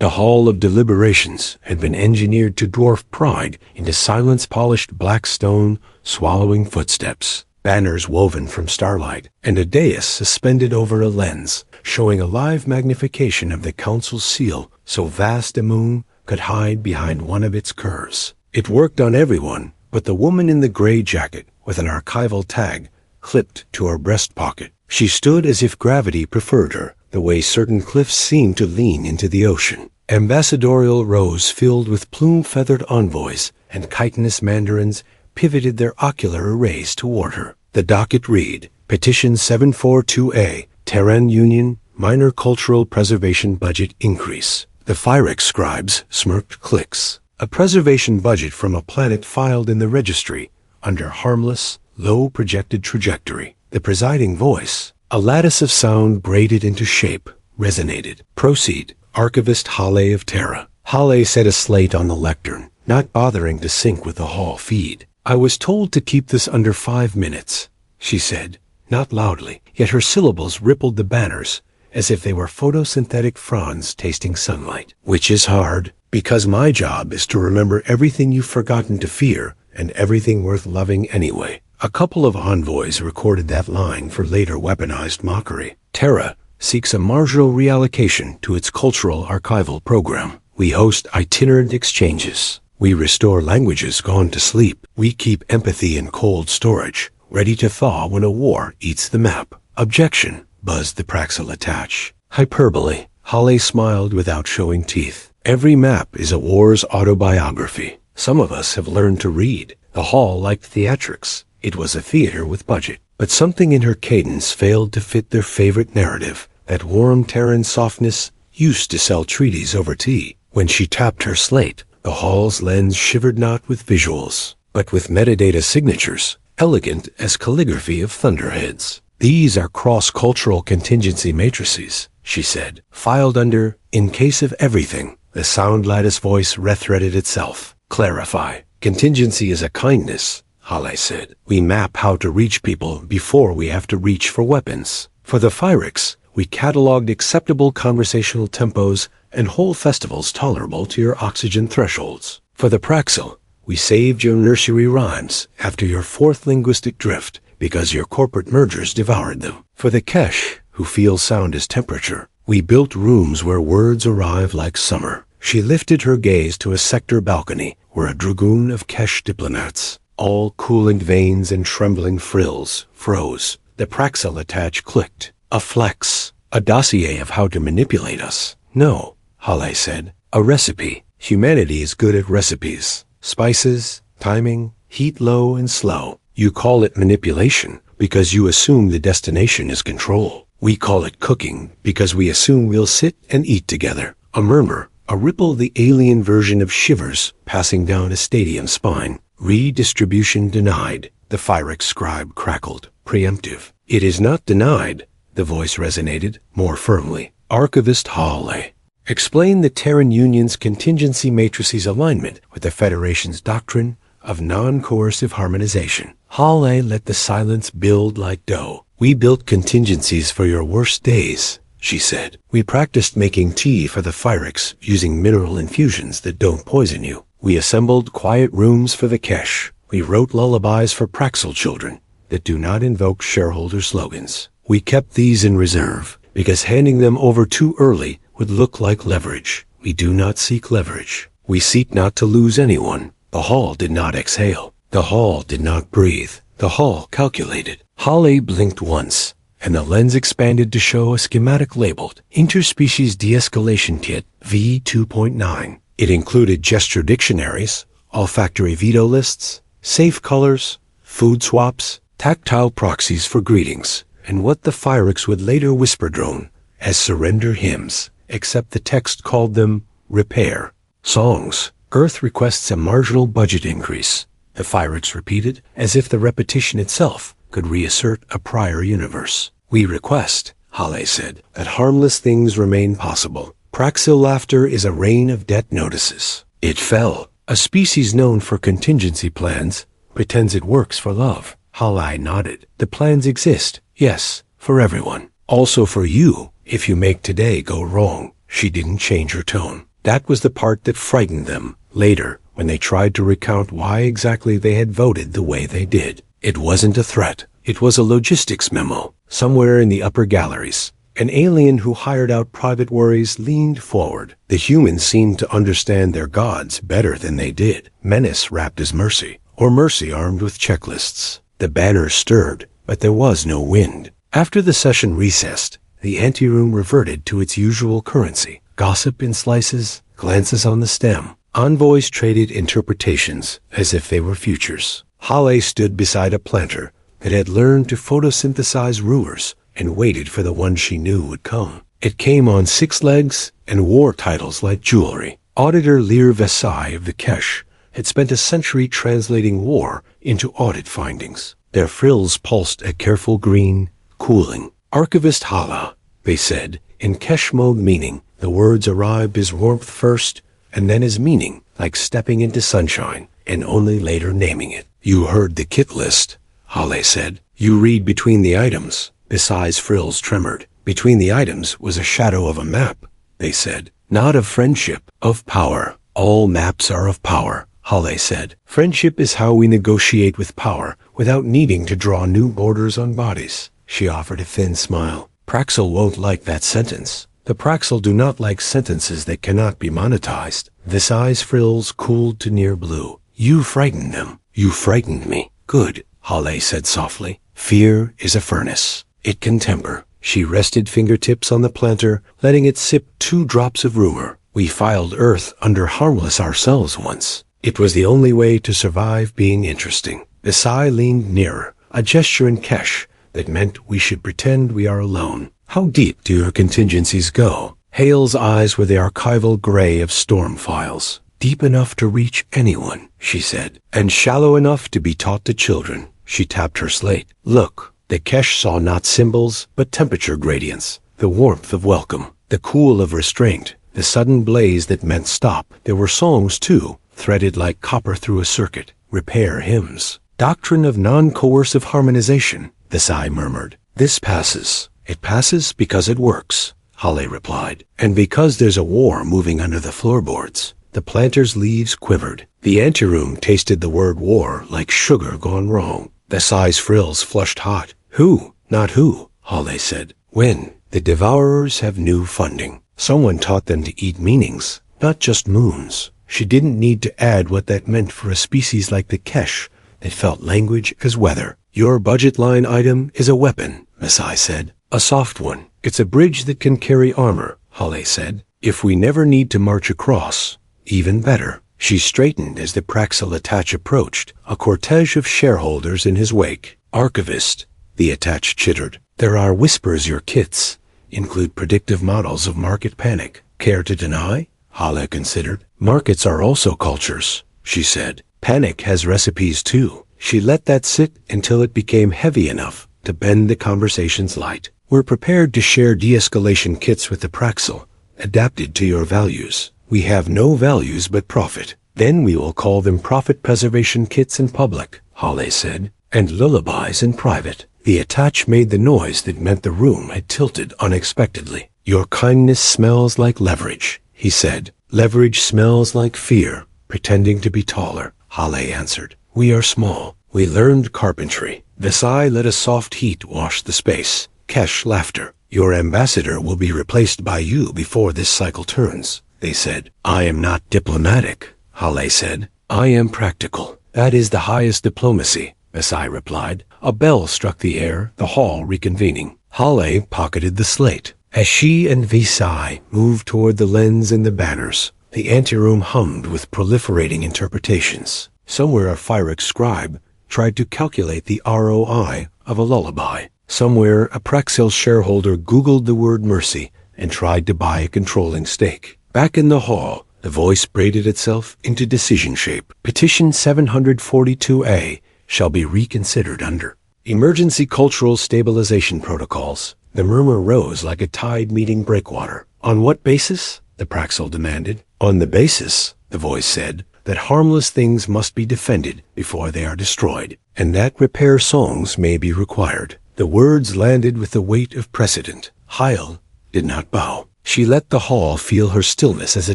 The Hall of Deliberations had been engineered to dwarf pride into silence-polished black stone, swallowing footsteps, banners woven from starlight, and a dais suspended over a lens, showing a live magnification of the council's seal so vast a moon could hide behind one of its curves. It worked on everyone, but the woman in the gray jacket with an archival tag clipped to her breast pocket. She stood as if gravity preferred her, the way certain cliffs seem to lean into the ocean. Ambassadorial rows filled with plume-feathered envoys and chitinous mandarins pivoted their ocular arrays toward her. The docket read, Petition 742A, Terran Union, Minor Cultural Preservation Budget Increase. The Phyrex scribes smirked clicks. A preservation budget from a planet filed in the registry under harmless, low-projected trajectory. The presiding voice, a lattice of sound braided into shape, resonated. Proceed, Archivist Hale of Terra. Hale set a slate on the lectern, not bothering to sync with the hall feed. I was told to keep this under 5 minutes, she said, not loudly, yet her syllables rippled the banners as if they were photosynthetic fronds tasting sunlight. Which is hard, because my job is to remember everything you've forgotten to fear and everything worth loving anyway. A couple of envoys recorded that line for later weaponized mockery. Terra seeks a marginal reallocation to its cultural archival program. We host itinerant exchanges. We restore languages gone to sleep. We keep empathy in cold storage, ready to thaw when a war eats the map. Objection, buzzed the Praxil attach. Hyperbole. Hale smiled without showing teeth. Every map is a war's autobiography. Some of us have learned to read. The hall liked theatrics. It was a theater with budget. But something in her cadence failed to fit their favorite narrative. That warm Terran softness used to sell treaties over tea. When she tapped her slate, the hall's lens shivered not with visuals, but with metadata signatures, elegant as calligraphy of thunderheads. These are cross-cultural contingency matrices, she said, filed under, in case of everything. The sound lattice voice rethreaded itself. Clarify. Contingency is a kindness, Hale said. We map how to reach people before we have to reach for weapons. For the Phyrex, we cataloged acceptable conversational tempos and whole festivals tolerable to your oxygen thresholds. For the Praxil, we saved your nursery rhymes after your 4th linguistic drift because your corporate mergers devoured them. For the Kesh, who feel sound as temperature, we built rooms where words arrive like summer. She lifted her gaze to a sector balcony where a dragoon of Kesh diplomats, all cooling veins and trembling frills, froze. The Praxil attach clicked. A flex. A dossier of how to manipulate us. No, Hale said. A recipe. Humanity is good at recipes. Spices, timing, heat low and slow. You call it manipulation because you assume the destination is control. We call it cooking because we assume we'll sit and eat together. A murmur, a ripple, the alien version of shivers passing down a stadium spine. Redistribution denied, the Phyrex scribe crackled. Preemptive. It is not denied, the voice resonated more firmly. Archivist Hale. Explain the Terran Union's contingency matrices alignment with the Federation's doctrine of non-coercive harmonization. Hale let the silence build like dough. We built contingencies for your worst days, she said. We practiced making tea for the Phyrex using mineral infusions that don't poison you. We assembled quiet rooms for the Kesh. We wrote lullabies for Praxil children that do not invoke shareholder slogans. We kept these in reserve because handing them over too early would look like leverage. We do not seek leverage. We seek not to lose anyone. The hall did not exhale. The hall did not breathe. The hall calculated. Hale blinked once, and the lens expanded to show a schematic labeled Interspecies De-Escalation Kit V2.9. It included gesture dictionaries, olfactory veto lists, safe colors, food swaps, tactile proxies for greetings, and what the Phyrex would later whisper drone as surrender hymns, except the text called them repair. Songs. Earth requests a marginal budget increase, the Phyrex repeated, as if the repetition itself could reassert a prior universe. We request, Hale said, that harmless things remain possible. Praxil laughter is a rain of debt notices. It fell. A species known for contingency plans pretends it works for love. Hale nodded. The plans exist, yes, for everyone. Also for you, if you make today go wrong. She didn't change her tone. That was the part that frightened them. Later, when they tried to recount why exactly they had voted the way they did, it wasn't a threat. It was a logistics memo. Somewhere in the upper galleries, an alien who hired out private worries leaned forward. The humans seemed to understand their gods better than they did. Menace wrapped as mercy, or mercy armed with checklists. The banners stirred, but there was no wind. After the session recessed, the anteroom reverted to its usual currency. Gossip in slices, glances on the stem. Envoys traded interpretations as if they were futures. Halle stood beside a planter that had learned to photosynthesize rumors and waited for the one she knew would come. It came on 6 legs and wore titles like jewelry. Auditor Lear Vesai of the Kesh had spent a century translating war into audit findings. Their frills pulsed a careful green, cooling. Archivist Hala, they said, in Kesh mode, meaning the words arrived as warmth first and then as meaning, like stepping into sunshine, and only later naming it. You heard the kit list, Halle said. You read between the items. Vesai's frills tremored. Between the items was a shadow of a map, they said. Not of friendship, of power. All maps are of power, Halle said. Friendship is how we negotiate with power without needing to draw new borders on bodies. She offered a thin smile. Praxel won't like that sentence. The Praxel do not like sentences that cannot be monetized. Vesai's frills cooled to near blue. You frightened them. You frightened me. Good, Halle said softly. Fear is a furnace. It can temper. She rested fingertips on the planter, letting it sip 2 drops of rumor. We filed Earth under harmless ourselves once. It was the only way to survive being interesting. Vesai leaned nearer, a gesture in Kesh that meant we should pretend we are alone. How deep do your contingencies go? Hale's eyes were the archival gray of storm files. Deep enough to reach anyone, she said, and shallow enough to be taught to children. She tapped her slate. Look, the Kesh saw not symbols, but temperature gradients, the warmth of welcome, the cool of restraint, the sudden blaze that meant stop. There were songs, too, threaded like copper through a circuit, repair hymns. Doctrine of non-coercive harmonization, Vesai murmured. This passes. It passes because it works, Halle replied, and because there's a war moving under the floorboards. The planter's leaves quivered. The anteroom tasted the word war like sugar gone wrong. Vesai's frills flushed hot. Who? Not who, Halle said. When? The devourers have new funding. Someone taught them to eat meanings, not just moons. She didn't need to add what that meant for a species like the Kesh that felt language as weather. Your budget line item is a weapon, Vesai said. A soft one. It's a bridge that can carry armor, Halle said. If we never need to march across, even better. She straightened as the Praxel Attach approached, a cortege of shareholders in his wake. Archivist, the Attach chittered. There are whispers your kits include predictive models of market panic. Care to deny? Halle considered. Markets are also cultures, she said. Panic has recipes too. She let that sit until it became heavy enough to bend the conversation's light. We're prepared to share de-escalation kits with the Praxel, adapted to your values. We have no values but profit. Then we will call them profit preservation kits in public, Halle said, and lullabies in private. The Attach made the noise that meant the room had tilted unexpectedly. Your kindness smells like leverage, he said. Leverage smells like fear, pretending to be taller, Halle answered. We are small. We learned carpentry. Vesai let a soft heat wash the space. Kesh laughter. Your ambassador will be replaced by you before this cycle turns, they said. I am not diplomatic, Halle said. I am practical. That is the highest diplomacy, Vesai replied. A bell struck the air, the hall reconvening. Halle pocketed the slate. As she and Vesai moved toward the lens and the banners, the anteroom hummed with proliferating interpretations. Somewhere a Phyrex scribe tried to calculate the ROI of a lullaby. Somewhere a Praxel shareholder Googled the word mercy and tried to buy a controlling stake. Back in the hall, the voice braided itself into decision shape. Petition 742A shall be reconsidered under emergency cultural stabilization protocols. The murmur rose like a tide meeting breakwater. On what basis? The Praxel demanded. On the basis, the voice said, that harmless things must be defended before they are destroyed, and that repair songs may be required. The words landed with the weight of precedent. Heil did not bow. She let the hall feel her stillness as a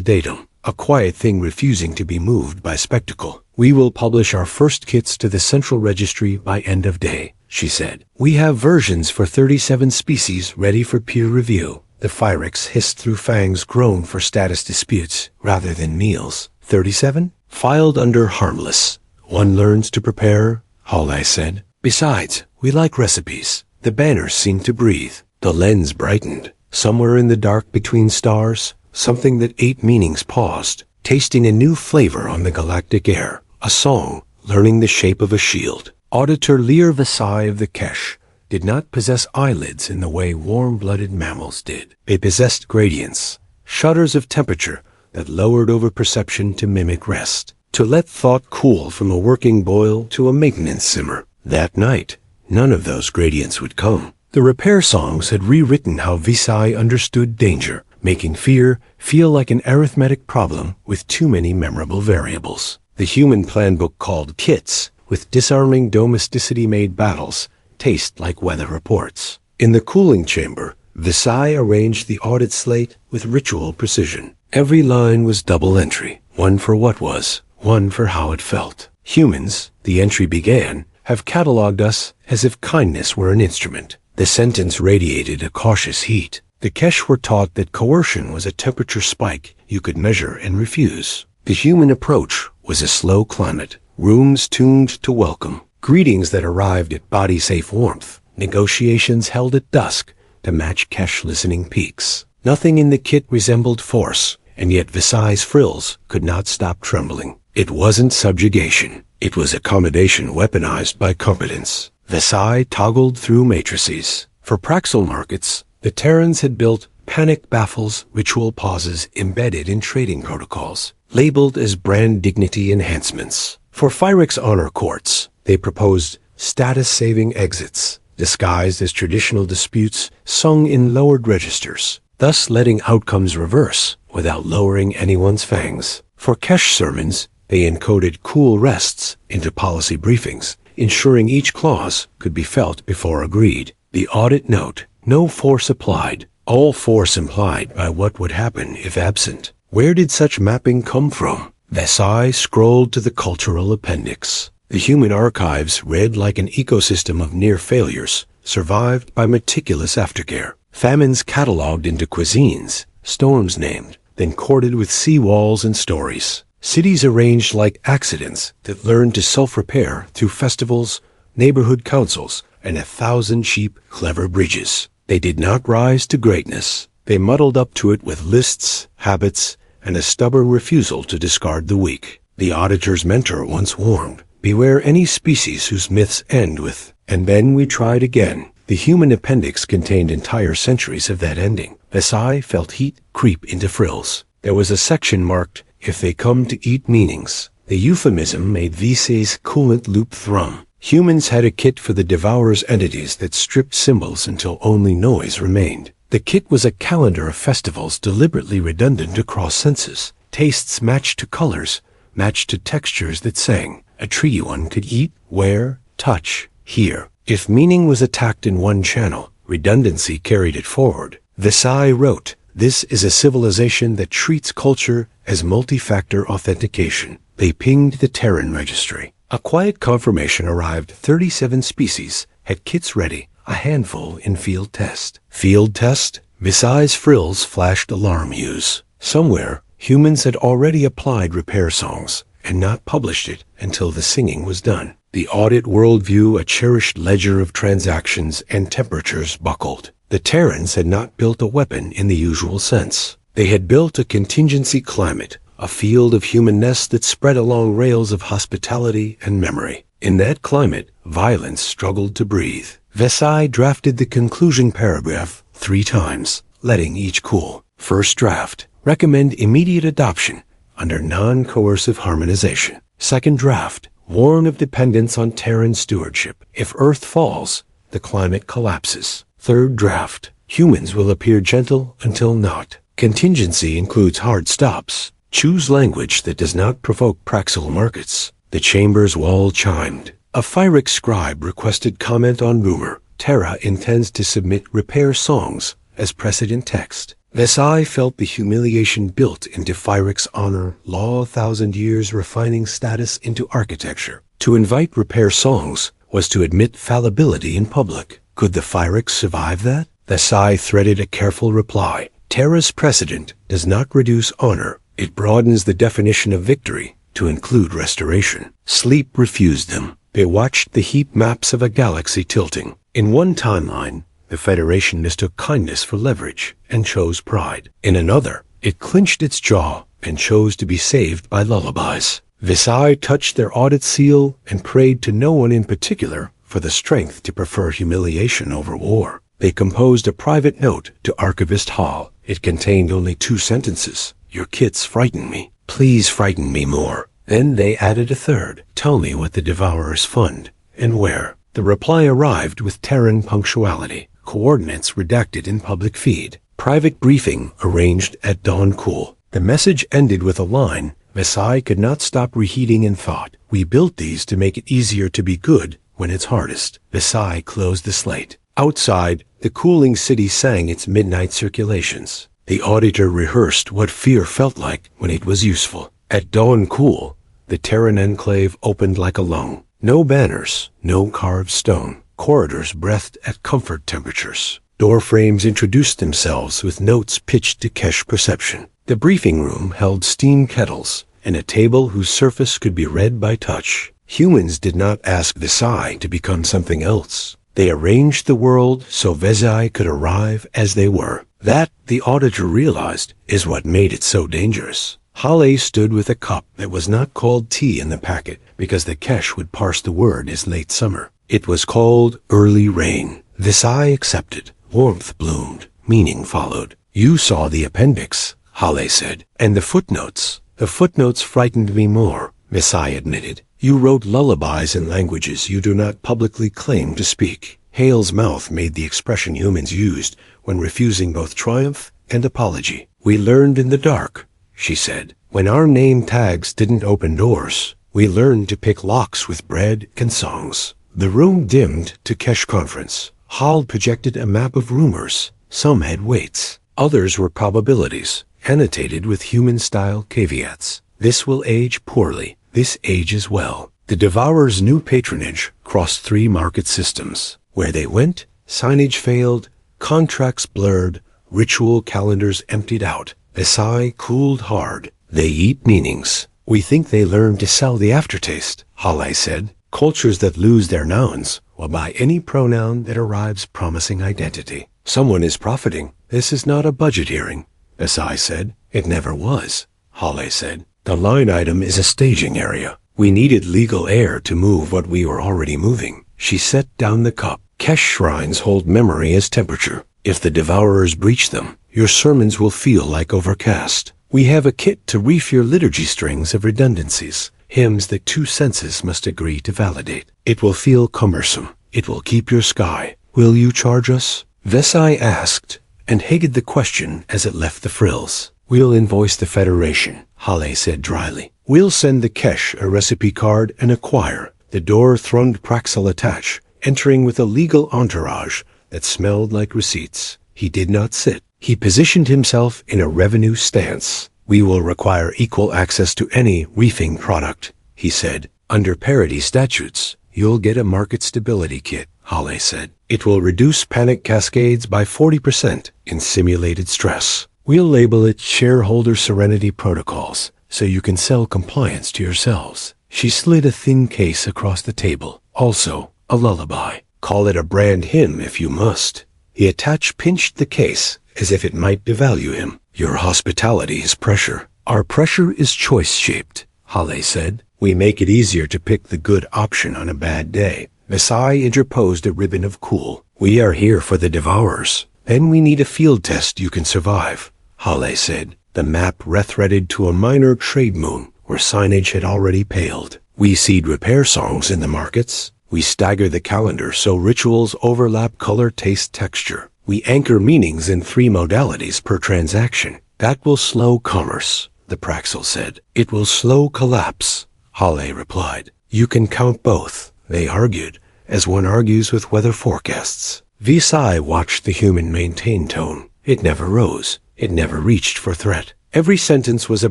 datum, a quiet thing refusing to be moved by spectacle. "We will publish our first kits to the central registry by end of day," she said. "We have versions for 37 species ready for peer review." The Phyrex hissed through fangs grown for status disputes rather than meals. 37? Filed under harmless. "One learns to prepare," Halley said. "Besides, we like recipes." The banners seemed to breathe. The lens brightened. Somewhere in the dark between stars, something that ate meanings paused, tasting a new flavor on the galactic air. A song, learning the shape of a shield. Auditor Lear Visai of the Kesh did not possess eyelids in the way warm-blooded mammals did. They possessed gradients, shudders of temperature that lowered over perception to mimic rest, to let thought cool from a working boil to a maintenance simmer. That night, none of those gradients would come. The repair songs had rewritten how Visai understood danger, making fear feel like an arithmetic problem with too many memorable variables. The human plan book called Kits, with disarming domesticity-made battles, taste like weather reports. In the cooling chamber, Visai arranged the audit slate with ritual precision. Every line was double entry, one for what was, one for how it felt. Humans, the entry began, have catalogued us as if kindness were an instrument. The sentence radiated a cautious heat. The Kesh were taught that coercion was a temperature spike you could measure and refuse. The human approach was a slow climate, rooms tuned to welcome, greetings that arrived at body-safe warmth, negotiations held at dusk to match Kesh listening peaks. Nothing in the kit resembled force, and yet Visai's frills could not stop trembling. It wasn't subjugation. It was accommodation weaponized by competence. Visai toggled through matrices. For Praxel markets, the Terrans had built panic baffles, ritual pauses embedded in trading protocols, labeled as brand dignity enhancements. For Phyrex honor courts, they proposed status-saving exits, disguised as traditional disputes sung in lowered registers, thus letting outcomes reverse without lowering anyone's fangs. For Kesh sermons, they encoded cool rests into policy briefings, ensuring each clause could be felt before agreed. The audit note, no force applied, all force implied by what would happen if absent. Where did such mapping come from? Visai scrolled to the cultural appendix. The human archives read like an ecosystem of near failures, survived by meticulous aftercare. Famines catalogued into cuisines, storms named, then corded with sea walls and stories. Cities arranged like accidents that learned to self-repair through festivals, neighborhood councils, and 1,000 cheap, clever bridges. They did not rise to greatness. They muddled up to it with lists, habits, and a stubborn refusal to discard the weak. The auditor's mentor once warned, "Beware any species whose myths end with, 'and then we tried again.'" The human appendix contained entire centuries of that ending. Visai felt heat creep into frills. There was a section marked, "If they come to eat meanings." The euphemism made Visai's coolant loop thrum. Humans had a kit for the devourer's entities that stripped symbols until only noise remained. The kit was a calendar of festivals deliberately redundant across senses. Tastes matched to colors, matched to textures that sang. A tree one could eat, wear, touch, hear. If meaning was attacked in one channel, redundancy carried it forward. Visai wrote, "This is a civilization that treats culture as multi-factor authentication." They pinged the Terran registry. A quiet confirmation arrived. 37 species had kits ready, a handful in field test. Field test? Visai's frills flashed alarm hues. Somewhere, humans had already applied repair songs and not published it until the singing was done. The audit worldview, a cherished ledger of transactions and temperatures, buckled. The Terrans had not built a weapon in the usual sense. They had built a contingency climate, a field of humanness that spread along rails of hospitality and memory. In that climate, violence struggled to breathe. Visai drafted the conclusion paragraph 3 times, letting each cool. First draft, recommend immediate adoption under non-coercive harmonization. Second draft, warn of dependence on Terran stewardship. If Earth falls, the climate collapses. Third draft, humans will appear gentle until not. Contingency includes hard stops. Choose language that does not provoke Praxel markets. The chamber's wall chimed. A Phyrex scribe requested comment on rumor. Terra intends to submit repair songs as precedent text. Vesai felt the humiliation built into Phyrex's honor, law 1,000 years refining status into architecture. To invite repair songs was to admit fallibility in public. Could the Phyrex survive that? Vesai threaded a careful reply. Terra's precedent does not reduce honor. It broadens the definition of victory to include restoration. Sleep refused them. They watched the heap maps of a galaxy tilting. In one timeline, the Federation mistook kindness for leverage and chose pride. In another, it clenched its jaw and chose to be saved by lullabies. Visai touched their audit seal and prayed to no one in particular for the strength to prefer humiliation over war. They composed a private note to Archivist Hall. It contained only 2 sentences. Your kits frighten me. Please frighten me more. Then they added a third. Tell me what the Devourers fund and where. The reply arrived with Terran punctuality. Coordinates redacted in public feed. Private briefing arranged at dawn cool. The message ended with a line. Vesai could not stop reheating in thought. We built these to make it easier to be good when it's hardest. Vesai closed the slate. Outside, the cooling city sang its midnight circulations. The auditor rehearsed what fear felt like when it was useful. At dawn cool, the Terran enclave opened like a lung. No banners, no carved stone. Corridors breathed at comfort temperatures. Door frames introduced themselves with notes pitched to Kesh perception. The briefing room held steam kettles and a table whose surface could be read by touch. Humans did not ask Visai to become something else. They arranged the world so Vesai could arrive as they were. That, the auditor realized, is what made it so dangerous. Hale stood with a cup that was not called tea in the packet because the Kesh would parse the word as late summer. It was called early rain. Visai accepted. Warmth bloomed. Meaning followed. You saw the appendix, Hale said. And the footnotes. The footnotes frightened me more, Visai admitted. You wrote lullabies in languages you do not publicly claim to speak. Hale's mouth made the expression humans used when refusing both triumph and apology. We learned in the dark, she said. When our name tags didn't open doors, we learned to pick locks with bread and songs. The room dimmed to Kesh conference. Hall projected a map of rumors. Some had weights. Others were probabilities, annotated with human-style caveats. This will age poorly. This ages well. The Devourer's new patronage crossed 3 market systems. Where they went, signage failed, contracts blurred, ritual calendars emptied out. Vesai cooled hard. They eat meanings. We think they learned to sell the aftertaste, Hale said. Cultures that lose their nouns will buy any pronoun that arrives promising identity. Someone is profiting. This is not a budget hearing, Vesai said. It never was, Hale said. The line item is a staging area. We needed legal air to move what we were already moving. She set down the cup. Kesh shrines hold memory as temperature. If the Devourers breach them, your sermons will feel like overcast. We have a kit to reef your liturgy strings of redundancies. Hymns that 2 senses must agree to validate. It will feel cumbersome. It will keep your sky. Will you charge us? Vesai asked, and hated the question as it left the frills. We'll invoice the Federation, Hale said dryly. We'll send the Kesh a recipe card and a choir. The door thronged Praxel attach, entering with a legal entourage that smelled like receipts. He did not sit. He positioned himself in a revenue stance. We will require equal access to any reefing product, he said. Under parity statutes, you'll get a market stability kit, Hale said. It will reduce panic cascades by 40% in simulated stress. We'll label it Shareholder Serenity Protocols, so you can sell compliance to yourselves. She slid a thin case across the table. Also, a lullaby. Call it a brand hymn if you must. He pinched the case as if it might devalue him. Your hospitality is pressure. Our pressure is choice-shaped, Hale said. We make it easier to pick the good option on a bad day. Vesai interposed a ribbon of cool. We are here for the Devourers. Then we need a field test you can survive, Hale said. The map rethreaded to a minor trade moon where signage had already paled. We seed repair songs in the markets. We stagger the calendar so rituals overlap color, taste, texture. We anchor meanings in 3 modalities per transaction. That will slow commerce, the Praxel said. It will slow collapse, Hale replied. You can count both, they argued, as one argues with weather forecasts. Visai watched the human maintain tone. It never rose. It never reached for threat. Every sentence was a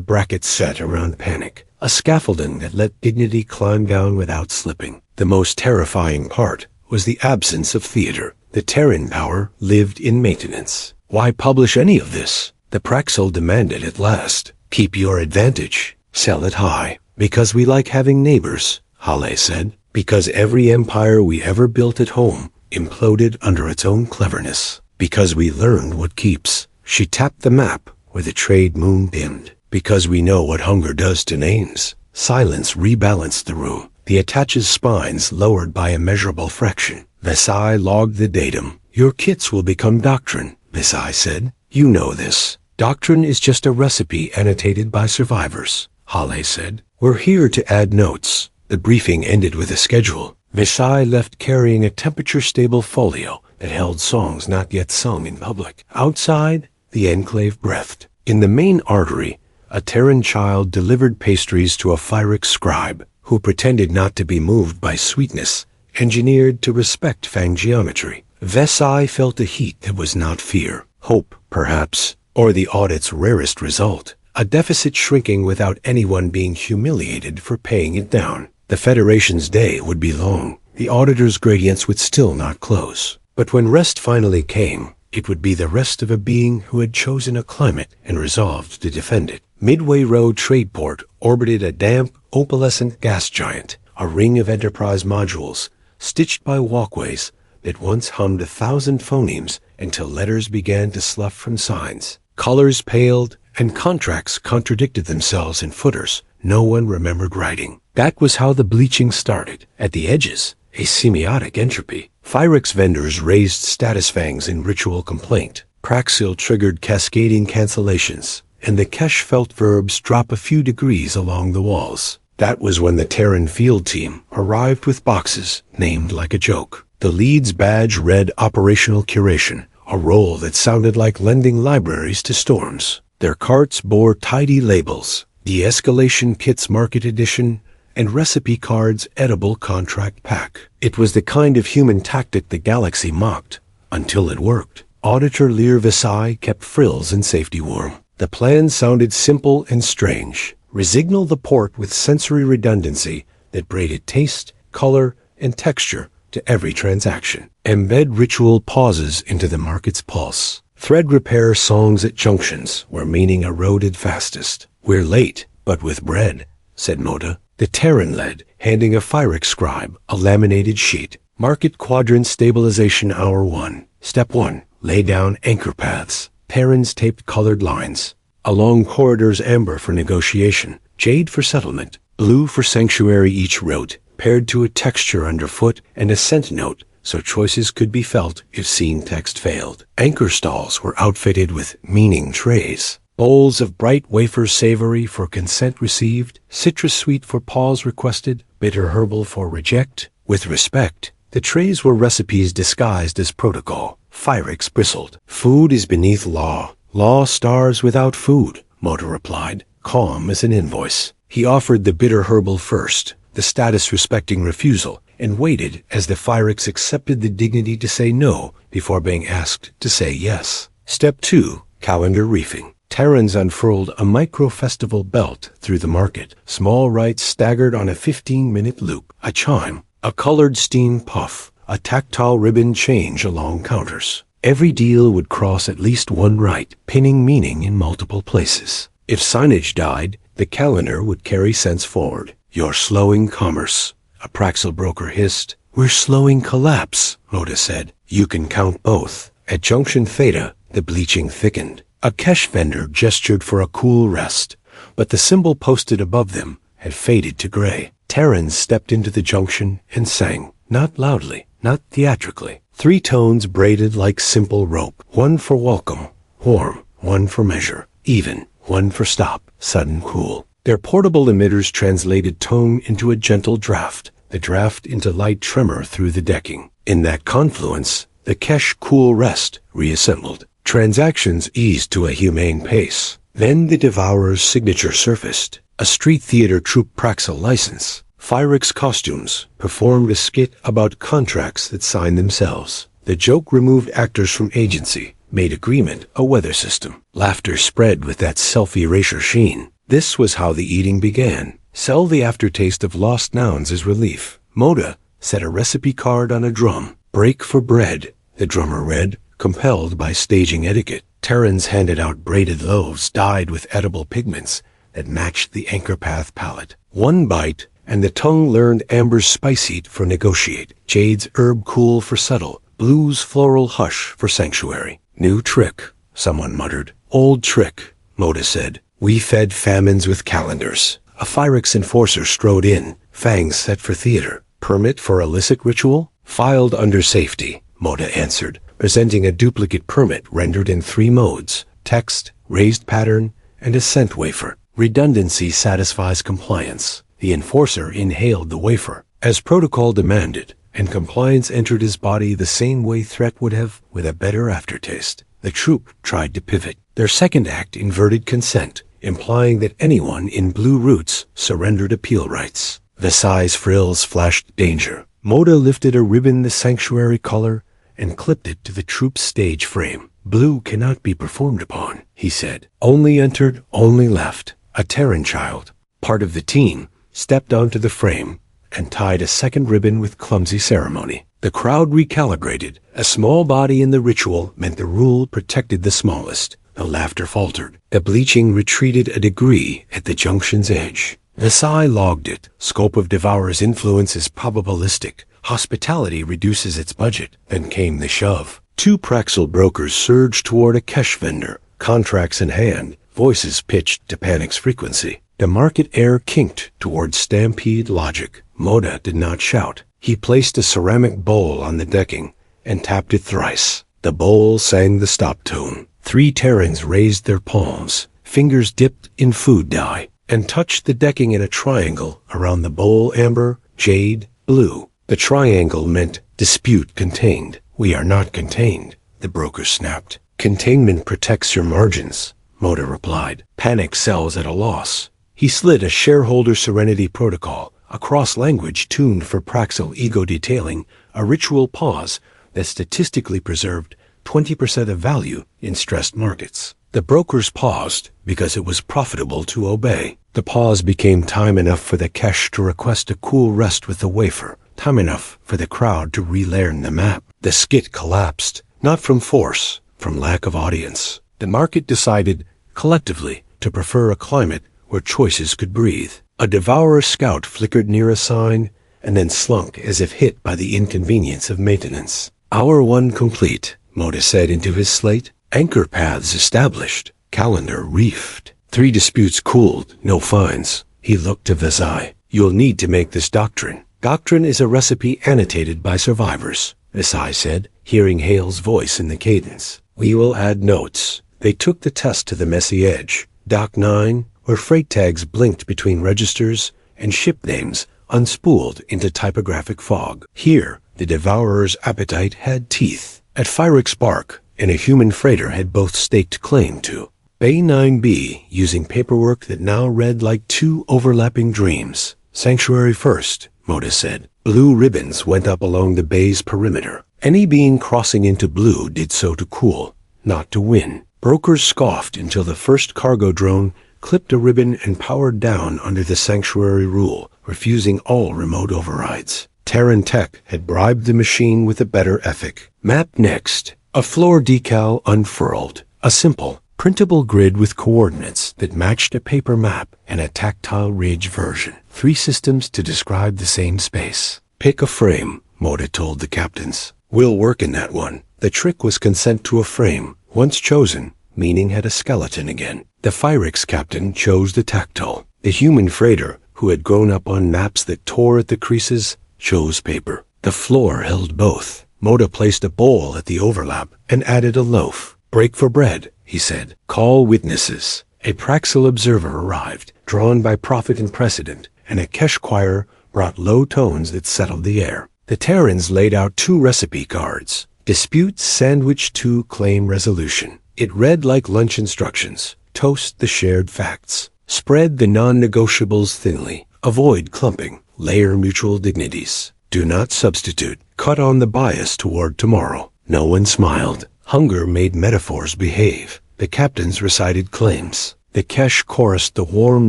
bracket set around panic, a scaffolding that let dignity climb down without slipping. The most terrifying part was the absence of theater. The Terran power lived in maintenance. Why publish any of this? The Praxel demanded at last. Keep your advantage. Sell it high. Because we like having neighbors, Hale said. Because every empire we ever built at home imploded under its own cleverness. Because we learned what keeps. She tapped the map where the trade moon dimmed. Because we know what hunger does to names. Silence rebalanced the room. The attaches' spines lowered by a measurable fraction. Vesai logged the datum. Your kits will become doctrine, Vesai said. You know this. Doctrine is just a recipe annotated by survivors, Hale said. We're here to add notes. The briefing ended with a schedule. Vesai left carrying a temperature-stable folio that held songs not yet sung in public. Outside, the enclave breathed. In the main artery, a Terran child delivered pastries to a Phyric scribe, who pretended not to be moved by sweetness, engineered to respect Fang geometry. Vesai felt a heat that was not fear. Hope, perhaps, or the audit's rarest result. A deficit shrinking without anyone being humiliated for paying it down. The Federation's day would be long. The auditor's gradients would still not close. But when rest finally came, it would be the rest of a being who had chosen a climate and resolved to defend it. Midway Road Tradeport orbited a damp, opalescent gas giant, a ring of Enterprise modules, stitched by walkways that once hummed 1,000 phonemes until letters began to slough from signs. Colors paled, and contracts contradicted themselves in footers no one remembered writing. That was how the bleaching started. At the edges, a semiotic entropy. Phyrix vendors raised status fangs in ritual complaint. Praxil triggered cascading cancellations, and the Kesh felt verbs drop a few degrees along the walls. That was when the Terran field team arrived with boxes named like a joke. The lead's badge read Operational Curation, a role that sounded like lending libraries to storms. Their carts bore tidy labels, De-escalation Kits Market Edition, and Recipe Cards Edible Contract Pack. It was the kind of human tactic the galaxy mocked, until it worked. Auditor Lear Visai kept frills and safety warm. The plan sounded simple and strange. Resignal the port with sensory redundancy that braided taste, color, and texture to every transaction. Embed ritual pauses into the market's pulse. Thread repair songs at junctions where meaning eroded fastest. We're late, but with bread, said Moda. The Terran led, handing a Phyric scribe a laminated sheet. Market Quadrant Stabilization Hour 1. Step 1. Lay down anchor paths. Terrans taped colored lines. Along corridors amber for negotiation, jade for settlement, blue for sanctuary each wrote, paired to a texture underfoot and a scent note so choices could be felt if seen text failed. Anchor stalls were outfitted with meaning trays. Bowls of bright wafer savory for consent received, citrus sweet for pause requested, bitter herbal for reject. With respect, the trays were recipes disguised as protocol. Phyrics bristled. Food is beneath law. Law stars without food, Moda replied, calm as an invoice. He offered the bitter herbal first, the status-respecting refusal, and waited as the Phyrics accepted the dignity to say no before being asked to say yes. Step 2. Calendar reefing. Terrans unfurled a micro-festival belt through the market. Small rites staggered on a 15-minute loop. A chime, a colored steam puff, a tactile ribbon change along counters. Every deal would cross at least one rite, pinning meaning in multiple places. If signage died, the calendar would carry sense forward. You're slowing commerce, a Praxil broker hissed. We're slowing collapse, Moda said. You can count both. At Junction Theta, the bleaching thickened. A Kesh vendor gestured for a cool rest, but the symbol posted above them had faded to gray. Terrans stepped into the junction and sang, not loudly, not theatrically. 3 tones braided like simple rope, one for welcome, warm, one for measure, even, one for stop, sudden cool. Their portable emitters translated tone into a gentle draft, the draft into light tremor through the decking. In that confluence, the Kesh cool rest reassembled. Transactions eased to a humane pace. Then the Devourer's signature surfaced, a street theater troupe Praxil license. Phyrics costumes performed a skit about contracts that signed themselves. The joke removed actors from agency, made agreement a weather system. Laughter spread with that self-erasure sheen. This was how the eating began. Sell the aftertaste of lost nouns as relief. Moda set a recipe card on a drum. Break for bread, the drummer read, compelled by staging etiquette. Terrans handed out braided loaves dyed with edible pigments that matched the anchor path palate. One bite, and the tongue learned amber's spice heat for negotiate, jade's herb cool for subtle, blue's floral hush for sanctuary. New trick, someone muttered. Old trick, Moda said. We fed famines with calendars. A Phyrix enforcer strode in, fangs set for theater. Permit for illicit ritual? Filed under safety, Moda answered, presenting a duplicate permit rendered in 3 modes: text, raised pattern, and a scent wafer. Redundancy satisfies compliance. The enforcer inhaled the wafer, as protocol demanded, and compliance entered his body the same way threat would have, with a better aftertaste. The troupe tried to pivot. Their second act inverted consent, implying that anyone in blue roots surrendered appeal rights. Versailles frills flashed danger. Moda lifted a ribbon the sanctuary color and clipped it to the troupe's stage frame. Blue cannot be performed upon, he said. Only entered, only left. A Terran child, part of the team, stepped onto the frame and tied a second ribbon with clumsy ceremony. The crowd recalibrated. A small body in the ritual meant the rule protected the smallest. The laughter faltered. The bleaching retreated a degree at the junction's edge. Versailles logged it. Scope of Devourer's influence is probabilistic. Hospitality reduces its budget. Then came the shove. 2 Praxel brokers surged toward a cash vendor, contracts in hand, voices pitched to panic's frequency. The market air kinked toward stampede logic. Moda did not shout. He placed a ceramic bowl on the decking and tapped it thrice. The bowl sang the stop tone. 3 Terrans raised their palms, fingers dipped in food dye, and touched the decking in a triangle around the bowl: amber, jade, blue. The triangle meant dispute contained. We are not contained, the broker snapped. Containment protects your margins, Moda replied. Panic sells at a loss. He slid a shareholder serenity protocol, a cross-language tuned for Praxel ego detailing, a ritual pause that statistically preserved 20% of value in stressed markets. The brokers paused because it was profitable to obey. The pause became time enough for the cash to request a cool rest with the wafer, time enough for the crowd to relearn the map. The skit collapsed, not from force, from lack of audience. The market decided, collectively, to prefer a climate where choices could breathe. A Devourer scout flickered near a sign and then slunk as if hit by the inconvenience of maintenance. Hour 1 complete, Moda said into his slate. Anchor paths established. Calendar reefed. 3 disputes cooled, no fines. He looked to Versailles. You'll need to make this doctrine. Doctrine is a recipe annotated by survivors, Versailles said, hearing Hale's voice in the cadence. We will add notes. They took the test to the messy edge. Dock 9, where freight tags blinked between registers and ship names unspooled into typographic fog. Here, the Devourer's appetite had teeth. At Phyrix Bark, and a human freighter had both staked claim to. Bay 9B, using paperwork that now read like 2 overlapping dreams. Sanctuary first, Moda said. Blue ribbons went up along the bay's perimeter. Any being crossing into blue did so to cool, not to win. Brokers scoffed until the first cargo drone clipped a ribbon and powered down under the sanctuary rule, refusing all remote overrides. Terran Tech had bribed the machine with a better ethic. Map next. A floor decal unfurled. A simple, printable grid with coordinates that matched a paper map and a tactile ridge version. 3 systems to describe the same space. Pick a frame, Moda told the captains. We'll work in that one. The trick was consent to a frame. Once chosen, meaning had a skeleton again. The Phyrix captain chose the tactile. The human freighter, who had grown up on maps that tore at the creases, chose paper. The floor held both. Moda placed a bowl at the overlap and added a loaf. Break for bread, he said. Call witnesses. A Praxel observer arrived, drawn by profit and precedent, and a Kesh choir brought low tones that settled the air. The Terrans laid out 2 recipe cards. Dispute sandwich to claim resolution. It read like lunch instructions. Toast the shared facts. Spread the non-negotiables thinly. Avoid clumping. Layer mutual dignities. Do not substitute. Cut on the bias toward tomorrow. No one smiled. Hunger made metaphors behave. The captains recited claims. The Kesh chorused the warm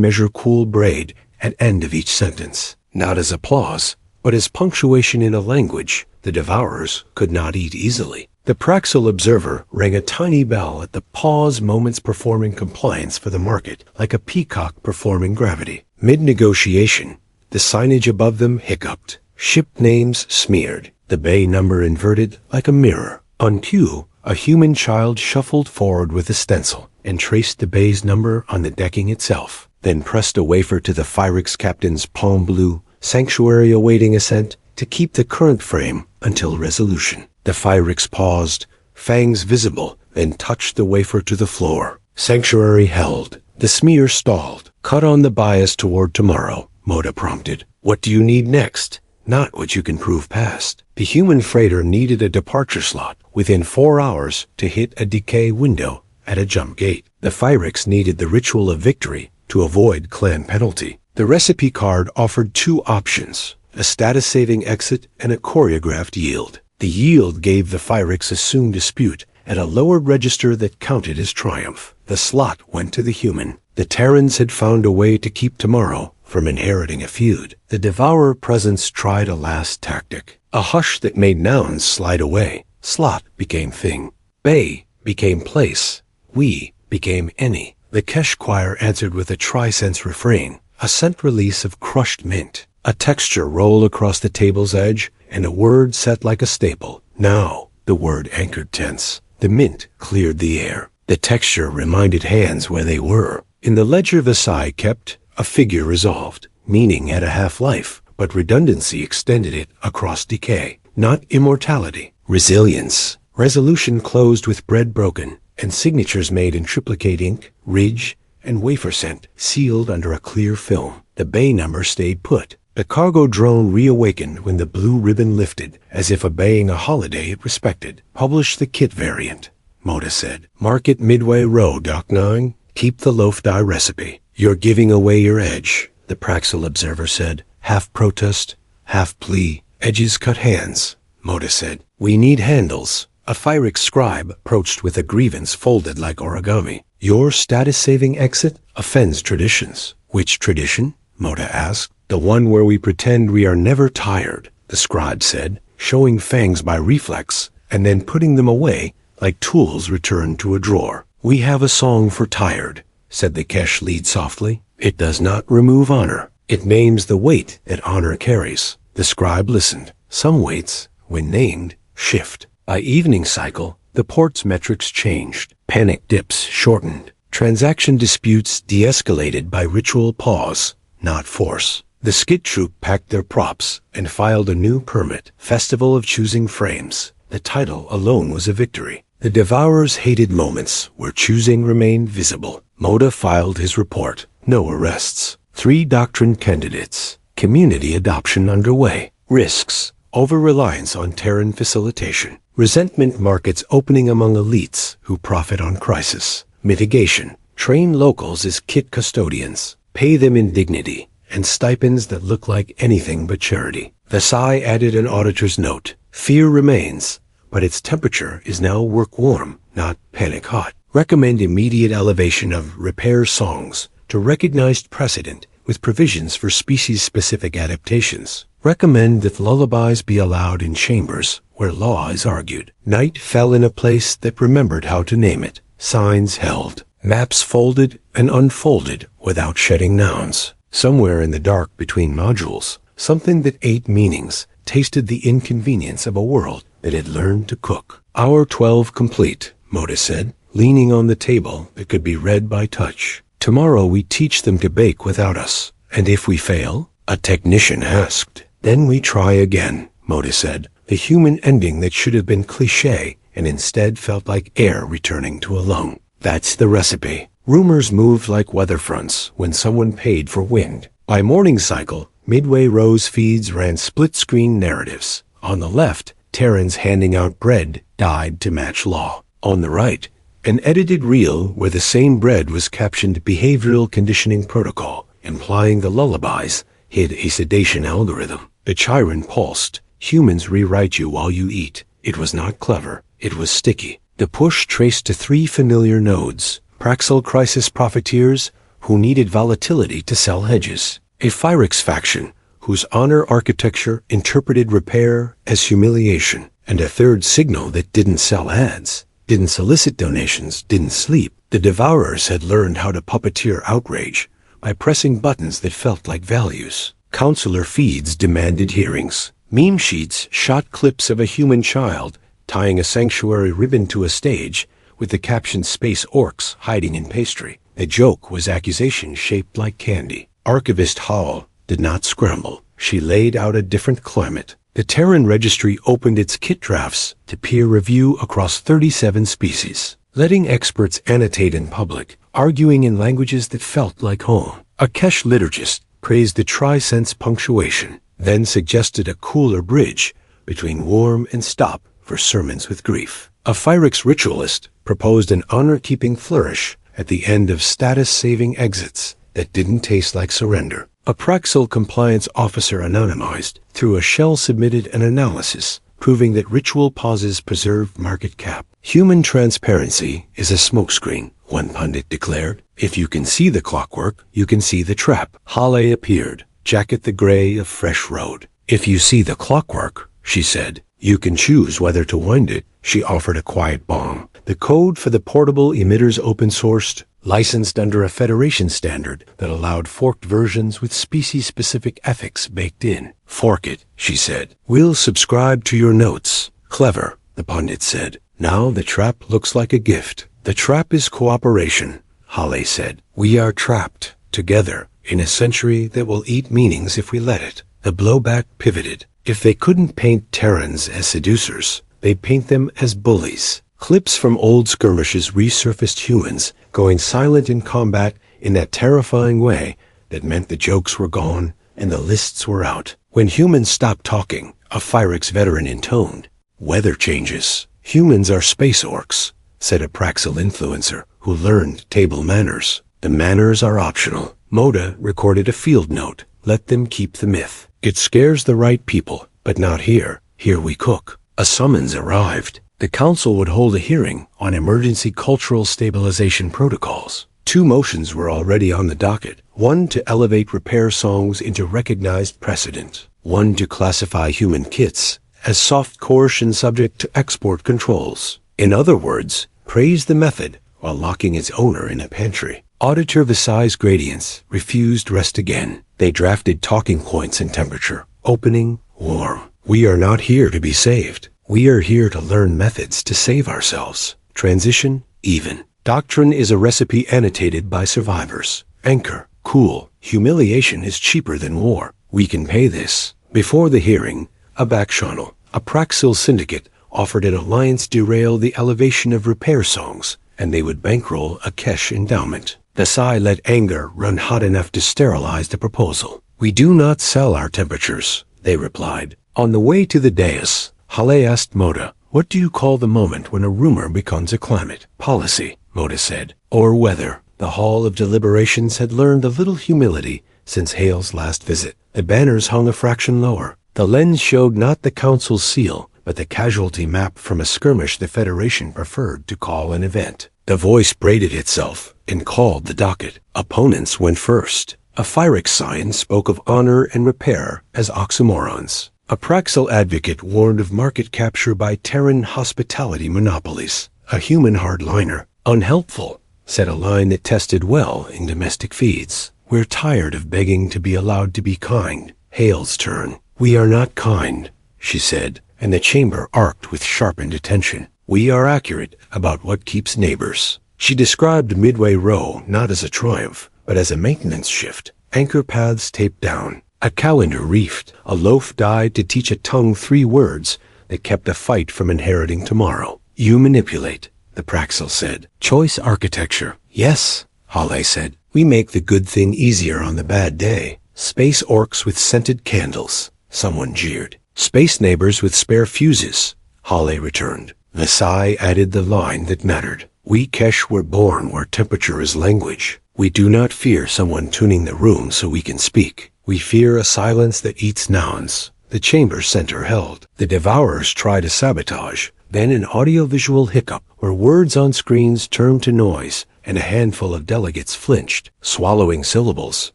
measure cool braid at end of each sentence, not as applause, but as punctuation in a language the devourers could not eat easily. The Praxil observer rang a tiny bell at the pause moments performing compliance for the market, like a peacock performing gravity. Mid-negotiation, the signage above them hiccuped. Ship names smeared, the bay number inverted like a mirror. On cue, a human child shuffled forward with a stencil and traced the bay's number on the decking itself, then pressed a wafer to the Phyrix captain's palm blue sanctuary awaiting ascent to keep the current frame until resolution. The Phyrix paused, fangs visible, then touched the wafer to the floor. Sanctuary held. The smear stalled. Cut on the bias toward tomorrow, Moda prompted. What do you need next? Not what you can prove past. The human freighter needed a departure slot within 4 hours to hit a decay window at a jump gate. The Phyrix needed the ritual of victory to avoid clan penalty. The recipe card offered 2 options, a status-saving exit and a choreographed yield. The yield gave the Phyrix assumed dispute at a lowered register that counted as triumph. The slot went to the human. The Terrans had found a way to keep tomorrow from inheriting a feud. The Devourer presence tried a last tactic. A hush that made nouns slide away. Slot became thing. Bay became place. We became any. The Kesh choir answered with a tri-sense refrain, a scent release of crushed mint. A texture rolled across the table's edge, and a word set like a staple. Now, the word anchored tense. The mint cleared the air. The texture reminded hands where they were. In the ledger the Sci kept, a figure resolved. Meaning had a half-life, but redundancy extended it across decay. Not immortality. Resilience. Resolution closed with bread broken, and signatures made in triplicate ink, ridge, and wafer scent, sealed under a clear film. The bay number stayed put. The cargo drone reawakened when the blue ribbon lifted, as if obeying a holiday it respected. Publish the kit variant, Moda said. Mark it midway row, Doc 9. Keep the loaf die recipe. You're giving away your edge, the Praxil observer said. Half protest, half plea. Edges cut hands, Moda said. We need handles. A Phyrix scribe approached with a grievance folded like origami. Your status-saving exit offends traditions. Which tradition? Moda asked. The one where we pretend we are never tired, the scribe said, showing fangs by reflex, and then putting them away like tools returned to a drawer. We have a song for tired, said the Kesh lead softly. It does not remove honor. It names the weight that honor carries. The scribe listened. Some weights, when named, shift. By evening cycle, the port's metrics changed. Panic dips shortened. Transaction disputes de-escalated by ritual pause, not force. The skit troupe packed their props and filed a new permit, Festival of Choosing Frames. The title alone was a victory. The Devourers hated moments where choosing remained visible. Moda filed his report. No arrests. 3 doctrine candidates. Community adoption underway. Risks. Over-reliance on Terran facilitation. Resentment markets opening among elites who profit on crisis. Mitigation. Train locals as kit custodians. Pay them in dignity and stipends that look like anything but charity. The Sci added an auditor's note. Fear remains, but its temperature is now work warm, not panic hot. Recommend immediate elevation of repair songs to recognized precedent with provisions for species-specific adaptations. Recommend that lullabies be allowed in chambers where law is argued. Night fell in a place that remembered how to name it. Signs held. Maps folded and unfolded without shedding nouns. Somewhere in the dark between modules, something that ate meanings tasted the inconvenience of a world that had learned to cook. Hour 12 complete, Moda said, leaning on the table that could be read by touch. Tomorrow we teach them to bake without us. And if we fail? A technician asked. Then we try again, Moda said, the human ending that should have been cliché and instead felt like air returning to a lung. That's the recipe. Rumors moved like weather fronts when someone paid for wind. By morning cycle, midway rows feeds ran split-screen narratives. On the left, Terrans handing out bread dyed to match law. On the right, an edited reel where the same bread was captioned Behavioral Conditioning Protocol, implying the lullabies hid a sedation algorithm. The Chiron pulsed. Humans rewrite you while you eat. It was not clever. It was sticky. The push traced to 3 familiar nodes, Praxel crisis profiteers who needed volatility to sell hedges, a Phyrix faction whose honor architecture interpreted repair as humiliation, and a third signal that didn't sell ads, didn't solicit donations, didn't sleep. The Devourers had learned how to puppeteer outrage by pressing buttons that felt like values. Counselor feeds demanded hearings. Meme sheets shot clips of a human child tying a sanctuary ribbon to a stage with the caption "Space Orcs hiding in pastry." The joke was accusation shaped like candy. Archivist Hall did not scramble. She laid out a different climate. The Terran Registry opened its kit drafts to peer review across 37 species, letting experts annotate in public, arguing in languages that felt like home. A Kesh liturgist praised the tri-sense punctuation, then suggested a cooler bridge between warm and stop for sermons with grief. A Phyrix ritualist proposed an honor-keeping flourish at the end of status-saving exits that didn't taste like surrender. A Praxel compliance officer anonymized through a shell submitted an analysis proving that ritual pauses preserve market cap. Human transparency is a smokescreen, one pundit declared. If you can see the clockwork, you can see the trap. Halle appeared, jacket the gray of fresh road. If you see the clockwork, she said, you can choose whether to wind it. She offered a quiet bomb. The code for the portable emitters open-sourced, licensed under a Federation standard that allowed forked versions with species-specific ethics baked in. Fork it, she said. We'll subscribe to your notes. Clever, the pundit said. Now the trap looks like a gift. The trap is cooperation, Halle said. We are trapped, together, in a century that will eat meanings if we let it. The blowback pivoted. If they couldn't paint Terrans as seducers, they'd paint them as bullies. Clips from old skirmishes resurfaced humans going silent in combat in that terrifying way that meant the jokes were gone and the lists were out. When humans stopped talking, a Phyrix veteran intoned, "Weather changes. Humans are space orcs," said a Praxel influencer who learned table manners. The manners are optional. Moda recorded a field note. Let them keep the myth. It scares the right people, but not here. Here we cook. A summons arrived. The council would hold a hearing on emergency cultural stabilization protocols. 2 motions were already on the docket. One to elevate repair songs into recognized precedent. One to classify human kits as soft coercion subject to export controls. In other words, praise the method while locking its owner in a pantry. Auditor Visay's gradients refused rest again. They drafted talking points and temperature. Opening, warm. We are not here to be saved. We are here to learn methods to save ourselves. Transition, even. Doctrine is a recipe annotated by survivors. Anchor, cool. Humiliation is cheaper than war. We can pay this. Before the hearing, a backchannel, a Praxil syndicate, offered an alliance derail the elevation of repair songs, and they would bankroll a Kesh endowment. The Sci let anger run hot enough to sterilize the proposal. We do not sell our temperatures, they replied. On the way to the dais, Halle asked Moda, what do you call the moment when a rumor becomes a climate? Policy, Moda said. Or weather. The Hall of Deliberations had learned a little humility since Hale's last visit. The banners hung a fraction lower. The lens showed not the council's seal, but the casualty map from a skirmish the Federation preferred to call an event. The voice braided itself and called the docket. Opponents went first. A Phyrix Scion spoke of honor and repair as oxymorons. A Praxel advocate warned of market capture by Terran hospitality monopolies. A human hardliner. Unhelpful, said a line that tested well in domestic feeds. We're tired of begging to be allowed to be kind. Hale's turn. We are not kind, she said, and the chamber arced with sharpened attention. We are accurate about what keeps neighbors. She described Midway Row not as a triumph, but as a maintenance shift. Anchor paths taped down. A calendar reefed. A loaf died to teach a tongue 3 words that kept a fight from inheriting tomorrow. You manipulate, the Praxel said. Choice architecture. Yes, Halle said. We make the good thing easier on the bad day. Space orcs with scented candles. Someone jeered. Space neighbors with spare fuses. Halle returned. Visay added the line that mattered. We Kesh were born where temperature is language. We do not fear someone tuning the room so we can speak. We fear a silence that eats nouns. The chamber center held. The Devourers try to sabotage, Then an audiovisual hiccup, where words on screens turned to noise, and a handful of delegates flinched, swallowing syllables.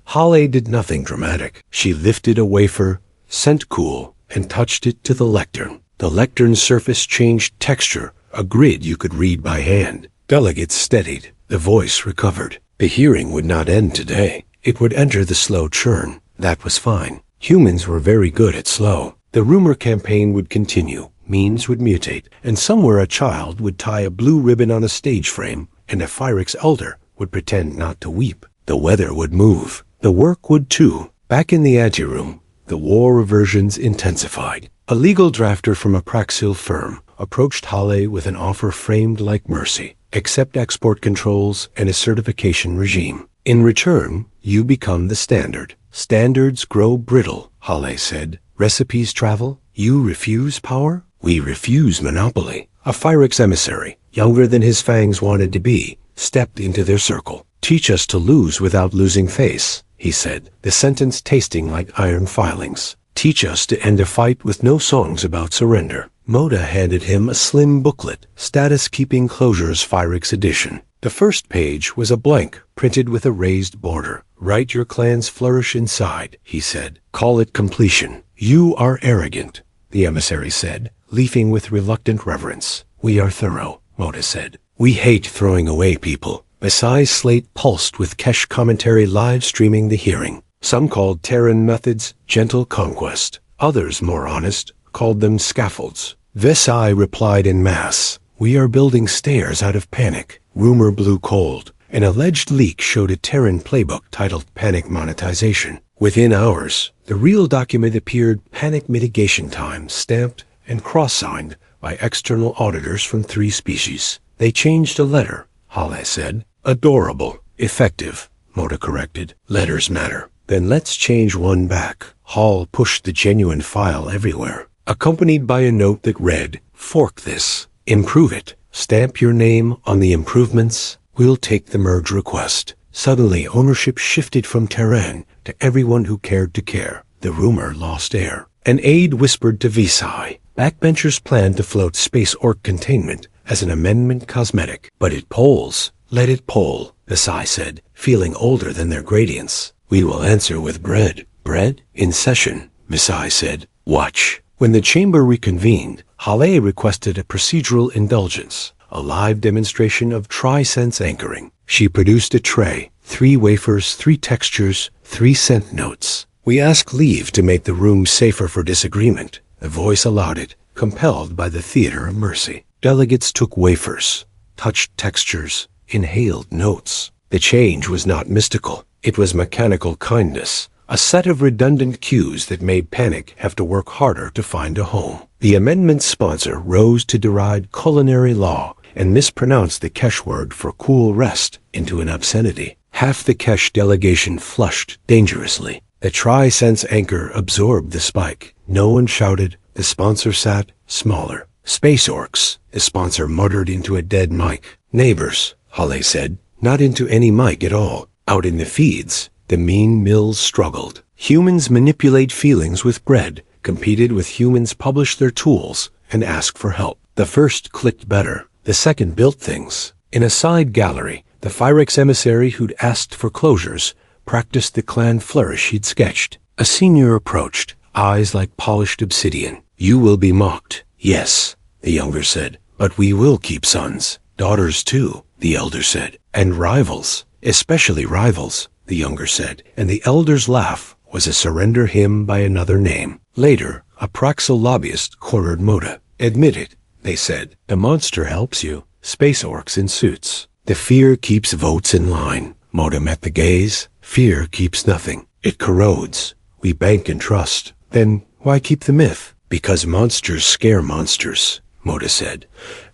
Halle did nothing dramatic. She lifted a wafer, sent cool, and touched it to the lectern. The lectern's surface changed texture, a grid you could read by hand. Delegates steadied. The voice recovered. The hearing would not end today. It would enter the slow churn. That was fine. Humans were very good at slow. The rumor campaign would continue. Memes would mutate, and somewhere a child would tie a blue ribbon on a stage frame, and a Phyrix elder would pretend not to weep. The weather would move. The work would too. Back in the anteroom, the war aversions intensified. A legal drafter from a Praxil firm approached Halle with an offer framed like mercy. Accept export controls and a certification regime. In return, you become the standard. Standards grow brittle, Halle said. Recipes travel. You refuse power? We refuse monopoly. A Phyrix emissary, younger than his fangs wanted to be, stepped into their circle. Teach us to lose without losing face, he said, the sentence tasting like iron filings. Teach us to end a fight with no songs about surrender. Moda handed him a slim booklet, Status Keeping Closures Phyrix Edition. The first page was a blank, printed with a raised border. Write your clan's flourish inside, he said. Call it completion. You are arrogant, the emissary said, leafing with reluctant reverence. We are thorough, Moda said. We hate throwing away people. Sci's slate pulsed with Kesh commentary live streaming the hearing. Some called Terran methods gentle conquest. Others, more honest, called them scaffolds. Sci replied in mass. We are building stairs out of panic. Rumor blew cold. An alleged leak showed a Terran playbook titled Panic Monetization. Within hours, the real document appeared Panic Mitigation Time, stamped and cross-signed by external auditors from 3 species. They changed a letter, Halle said. Adorable. Effective, Moda corrected. Letters matter. Then let's change one back. Hall pushed the genuine file everywhere, accompanied by a note that read, fork this, improve it, stamp your name on the improvements, we'll take the merge request. Suddenly ownership shifted from Terran to everyone who cared to care. The rumor lost air. An aide whispered to Sci, backbenchers plan to float space orc containment as an amendment cosmetic, but it polls. Let it poll, Sci said, feeling older than their gradients. We will answer with bread. Bread? In session, Sci said. Watch. When the chamber reconvened, Halle requested a procedural indulgence, a live demonstration of tri-sense anchoring. She produced a tray, 3 wafers, 3 textures, 3 scent notes. We ask leave to make the room safer for disagreement. The voice allowed it, compelled by the theater of mercy. Delegates took wafers, touched textures, inhaled notes. The change was not mystical. It was mechanical kindness, a set of redundant cues that made Panic have to work harder to find a home. The amendment's sponsor rose to deride culinary law and mispronounced the Kesh word for cool rest into an obscenity. Half the Kesh delegation flushed dangerously. The tri-sense anchor absorbed the spike. No one shouted. The sponsor sat smaller. Space orcs, the sponsor muttered into a dead mic. Neighbors, Halle said, not into any mic at all. Out in the feeds, the mean mills struggled. Humans manipulate feelings with bread, competed with humans publish their tools, and ask for help. The first clicked better. The second built things. In a side gallery, the Phyrix emissary who'd asked for closures practiced the clan flourish he'd sketched. A senior approached, eyes like polished obsidian. You will be mocked. Yes, the younger said, but we will keep sons. Daughters too, the elder said. And rivals, especially rivals, the younger said. And the elder's laugh was a surrender hymn by another name. Later, a Praxil lobbyist cornered Moda. Admit it, they said. The monster helps you. Space orcs in suits. The fear keeps votes in line. Moda met the gaze. Fear keeps nothing. It corrodes. We bank in trust. Then why keep the myth? Because monsters scare monsters, Moda said.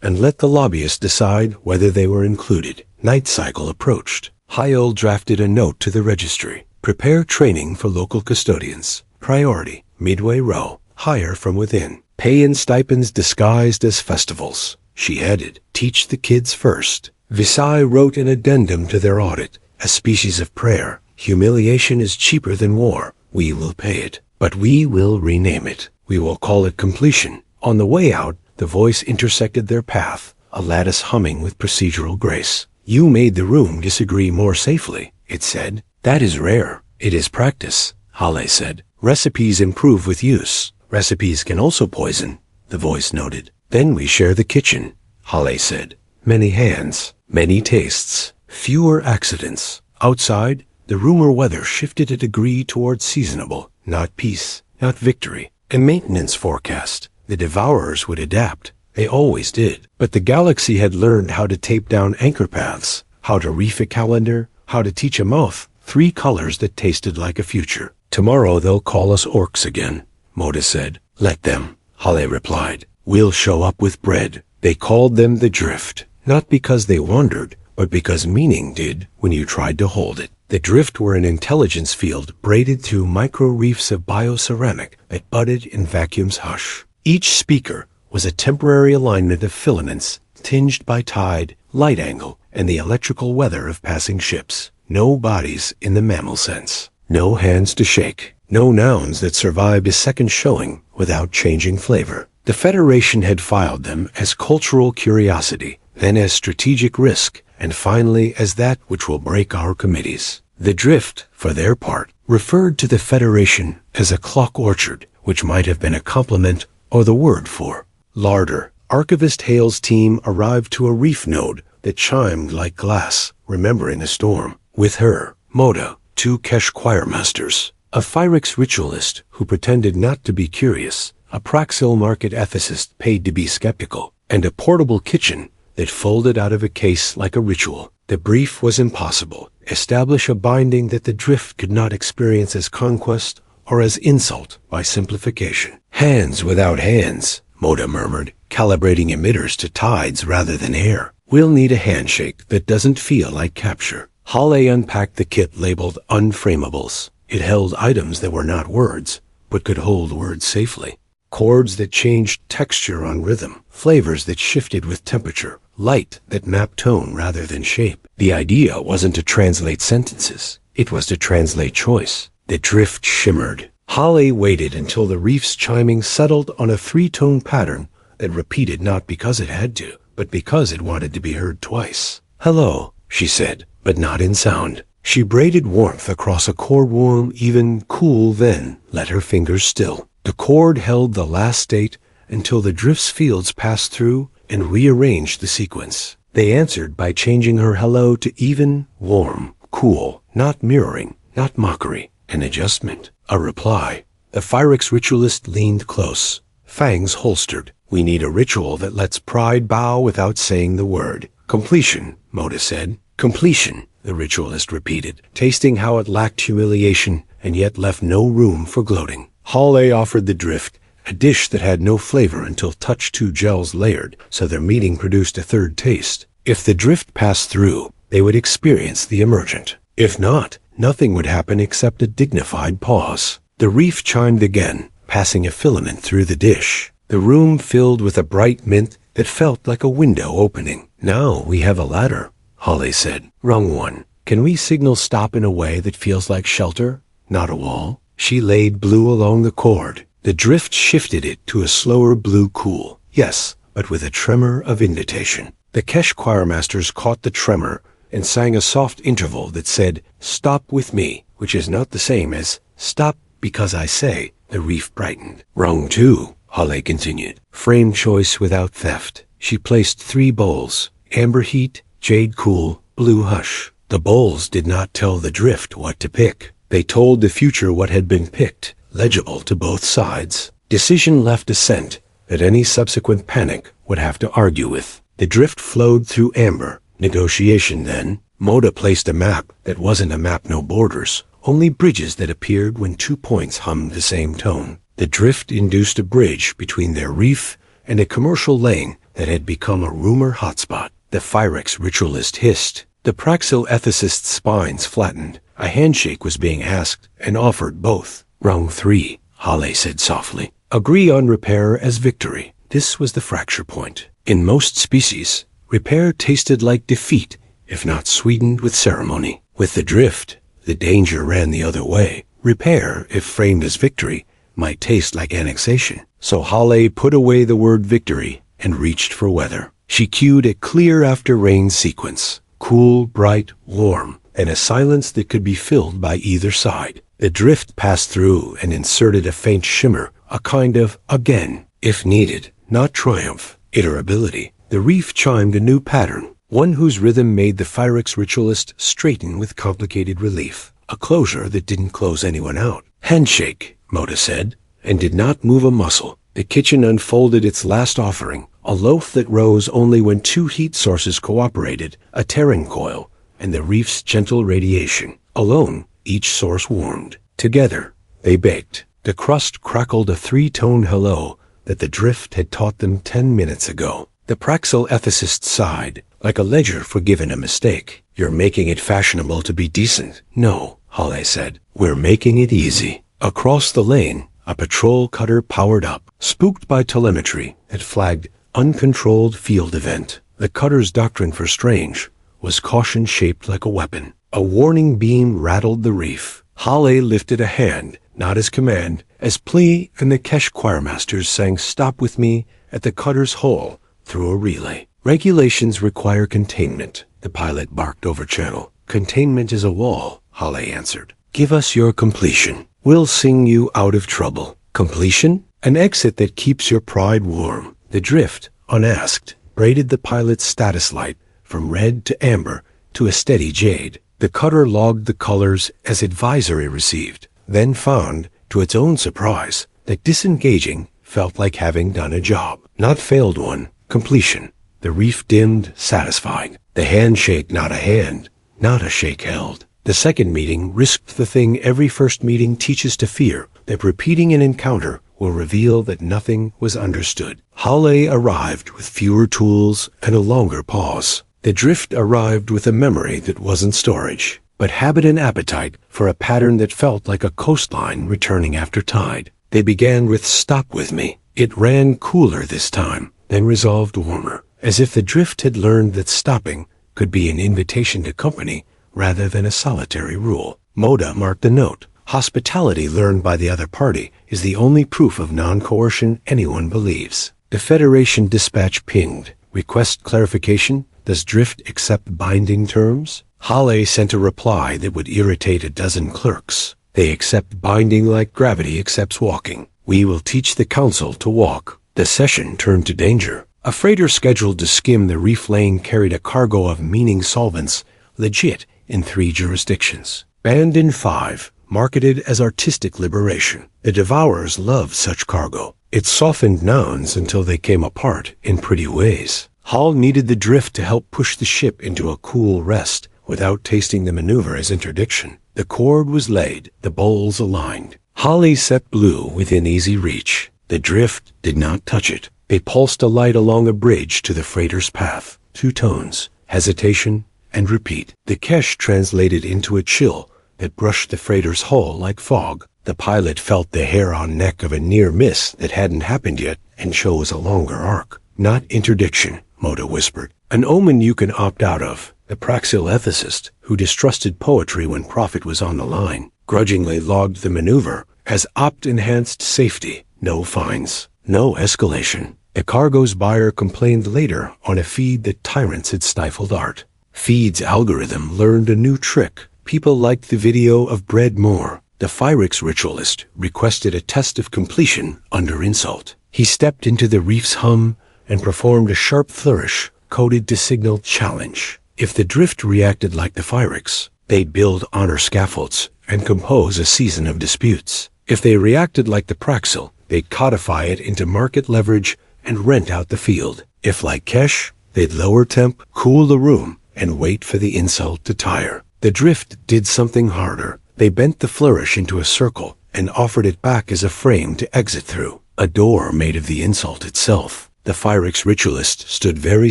And let the lobbyists decide whether they were included. Night cycle approached. Hyol drafted a note to the registry. Prepare training for local custodians. Priority, Midway Row. Hire from within. Pay and stipends disguised as festivals. She added, teach the kids first. Sci wrote an addendum to their audit, a species of prayer. Humiliation is cheaper than war. We will pay it, but we will rename it. We will call it completion. On the way out, The voice intersected their path, a lattice humming with procedural grace. You made the room disagree more safely, it said. That is rare. It is practice, Hale said. Recipes improve with use. Recipes can also poison, the voice noted. Then we share the kitchen, Hale said. Many hands, many tastes, fewer accidents. Outside, the rumor weather shifted a degree toward seasonable, not peace, not victory. A maintenance forecast. The devourers would adapt. They always did. But the galaxy had learned how to tape down anchor paths, how to reef a calendar, how to teach a mouth 3 colors that tasted like a future. Tomorrow they'll call us orcs again, Moda said. Let them, Hale replied. We'll show up with bread. They called them the Drift, not because they wandered, but because meaning did when you tried to hold it. The Drift were an intelligence field braided through micro-reefs of bioceramic that budded in vacuum's hush. Each speaker was a temporary alignment of filaments tinged by tide, light angle, and the electrical weather of passing ships. No bodies in the mammal sense. No hands to shake. No nouns that survived a second showing without changing flavor. The Federation had filed them as cultural curiosity, then as strategic risk, and finally as that which will break our committees. The Drift, for their part, referred to the Federation as a clock orchard, which might have been a compliment or the word for larder. Archivist Hale's team arrived to a reef node that chimed like glass, remembering a storm. With her, Moda, 2 Kesh choirmasters, a Phyrix ritualist who pretended not to be curious, a Praxil market ethicist paid to be skeptical, and a portable kitchen that folded out of a case like a ritual. The brief was impossible. Establish a binding that the Drift could not experience as conquest or as insult by simplification. Hands without hands, Moda murmured, calibrating emitters to tides rather than air. We'll need a handshake that doesn't feel like capture. Hale unpacked the kit labeled Unframables. It held items that were not words, but could hold words safely. Chords that changed texture on rhythm, flavors that shifted with temperature, light that mapped tone rather than shape. The idea wasn't to translate sentences. It was to translate choice. The Drift shimmered. Hale waited until the reef's chiming settled on a 3-tone pattern that repeated not because it had to, but because it wanted to be heard twice. Hello, she said, but not in sound. She braided warmth across a chord warm, even cool, then let her fingers still. The chord held the last state until the Drift's fields passed through and rearranged the sequence. They answered by changing her hello to even, warm, cool, not mirroring, not mockery, an adjustment, a reply. The Phyrix ritualist leaned close, fangs holstered. We need a ritual that lets pride bow without saying the word. Completion, Moda said. Completion, the ritualist repeated, tasting how it lacked humiliation and yet left no room for gloating. Hale offered the Drift a dish that had no flavor until touch 2 gels layered, so their meeting produced a third taste. If the Drift passed through, they would experience the emergent. If not, nothing would happen except a dignified pause. The reef chimed again, passing a filament through the dish. The room filled with a bright mint that felt like a window opening. Now we have a ladder, Hale said. Rung 1. Can we signal stop in a way that feels like shelter, not a wall? She laid blue along the cord. The Drift shifted it to a slower blue cool. Yes, but with a tremor of invitation. The Kesh choirmasters caught the tremor and sang a soft interval that said, Stop with me, which is not the same as stop because I say. The reef brightened. Rung 2, Hale continued. Frame choice without theft. She placed 3 bowls, amber heat, jade cool, blue hush. The bowls did not tell the Drift what to pick. They told the future what had been picked, legible to both sides. Decision left a scent that any subsequent panic would have to argue with. The Drift flowed through amber. Negotiation then. Moda placed a map that wasn't a map, no borders, only bridges that appeared when 2 points hummed the same tone. The Drift induced a bridge between their reef and a commercial lane that had become a rumor hotspot. The Phyrix ritualist hissed. The Praxil ethicist's spines flattened. A handshake was being asked and offered both. Rung 3, Hale said softly. Agree on repair as victory. This was the fracture point. In most species, repair tasted like defeat, if not sweetened with ceremony. With the Drift, the danger ran the other way. Repair, if framed as victory, might taste like annexation. So Hale put away the word victory and reached for weather. She cued a clear after rain sequence, cool, bright, warm, and a silence that could be filled by either side. The drift passed through and inserted a faint shimmer, a kind of again, if needed, not triumph, iterability. The reef chimed a new pattern, one whose rhythm made the Phyrex's ritualist straighten with complicated relief, a closure that didn't close anyone out. Handshake, Moda said, and did not move a muscle. The kitchen unfolded its last offering, a loaf that rose only when two heat sources cooperated, a tearing coil, and the reef's gentle radiation. Alone, each source warmed. Together, they baked. The crust crackled a three-tone hello that the drift had taught them 10 minutes ago. The Praxil ethicist sighed, like a ledger forgiven a mistake. You're making it fashionable to be decent. No, Hale said. We're making it easy. Across the lane, a patrol cutter powered up, spooked by telemetry that flagged uncontrolled field event. The cutter's doctrine for strange was caution shaped like a weapon. A warning beam rattled the reef. Hale lifted a hand, not as command, as plea, and the Kesh choirmasters sang Stop With Me at the cutter's hull through a relay. Regulations require containment, the pilot barked over channel. Containment is a wall, Hale answered. Give us your completion. We'll sing you out of trouble. Completion? An exit that keeps your pride warm. The drift, unasked, braided the pilot's status light from red to amber to a steady jade. The cutter logged the colors as advisory received, then found, to its own surprise, that disengaging felt like having done a job. Not failed one, completion. The reef dimmed, satisfied. The handshake not a hand, not a shake held. The second meeting risked the thing every first meeting teaches to fear, that repeating an encounter will reveal that nothing was understood. Hale arrived with fewer tools and a longer pause. The drift arrived with a memory that wasn't storage, but habit and appetite for a pattern that felt like a coastline returning after tide. They began with Stop With Me. It ran cooler this time, then resolved warmer, as if the drift had learned that stopping could be an invitation to company rather than a solitary rule. Moda marked a note. Hospitality learned by the other party is the only proof of non-coercion anyone believes. The Federation dispatch pinged. Request clarification? Does Drift accept binding terms? Hale sent a reply that would irritate a dozen clerks. They accept binding like gravity accepts walking. We will teach the council to walk. The session turned to danger. A freighter scheduled to skim the reef lane carried a cargo of meaning solvents, legit in 3 jurisdictions. Banned in 5, marketed as artistic liberation. The devourers loved such cargo. It softened nouns until they came apart in pretty ways. Hall needed the drift to help push the ship into a cool rest without tasting the maneuver as interdiction. The cord was laid, the bowls aligned. Holly set blue within easy reach. The drift did not touch it. They pulsed a light along a bridge to the freighter's path. 2 tones, hesitation and repeat. The Kesh translated into a chill that brushed the freighter's hull like fog. The pilot felt the hair on neck of a near miss that hadn't happened yet and chose a longer arc. Not interdiction, Moda whispered. An omen you can opt out of. The Praxil ethicist, who distrusted poetry when profit was on the line, grudgingly logged the maneuver as opt-enhanced safety. No fines, no escalation. The cargo's buyer complained later on a feed that tyrants had stifled art. Feed's algorithm learned a new trick. People liked the video of Bread more. The Phyrex's ritualist requested a test of completion under insult. He stepped into the reef's hum and performed a sharp flourish, coded to signal challenge. If the drift reacted like the Phyrex's, they'd build honor scaffolds and compose a season of disputes. If they reacted like the Praxil, they'd codify it into market leverage and rent out the field. If like Kesh, they'd lower temp, cool the room, and wait for the insult to tire. The drift did something harder. They bent the flourish into a circle and offered it back as a frame to exit through. A door made of the insult itself. The Phyrex's ritualist stood very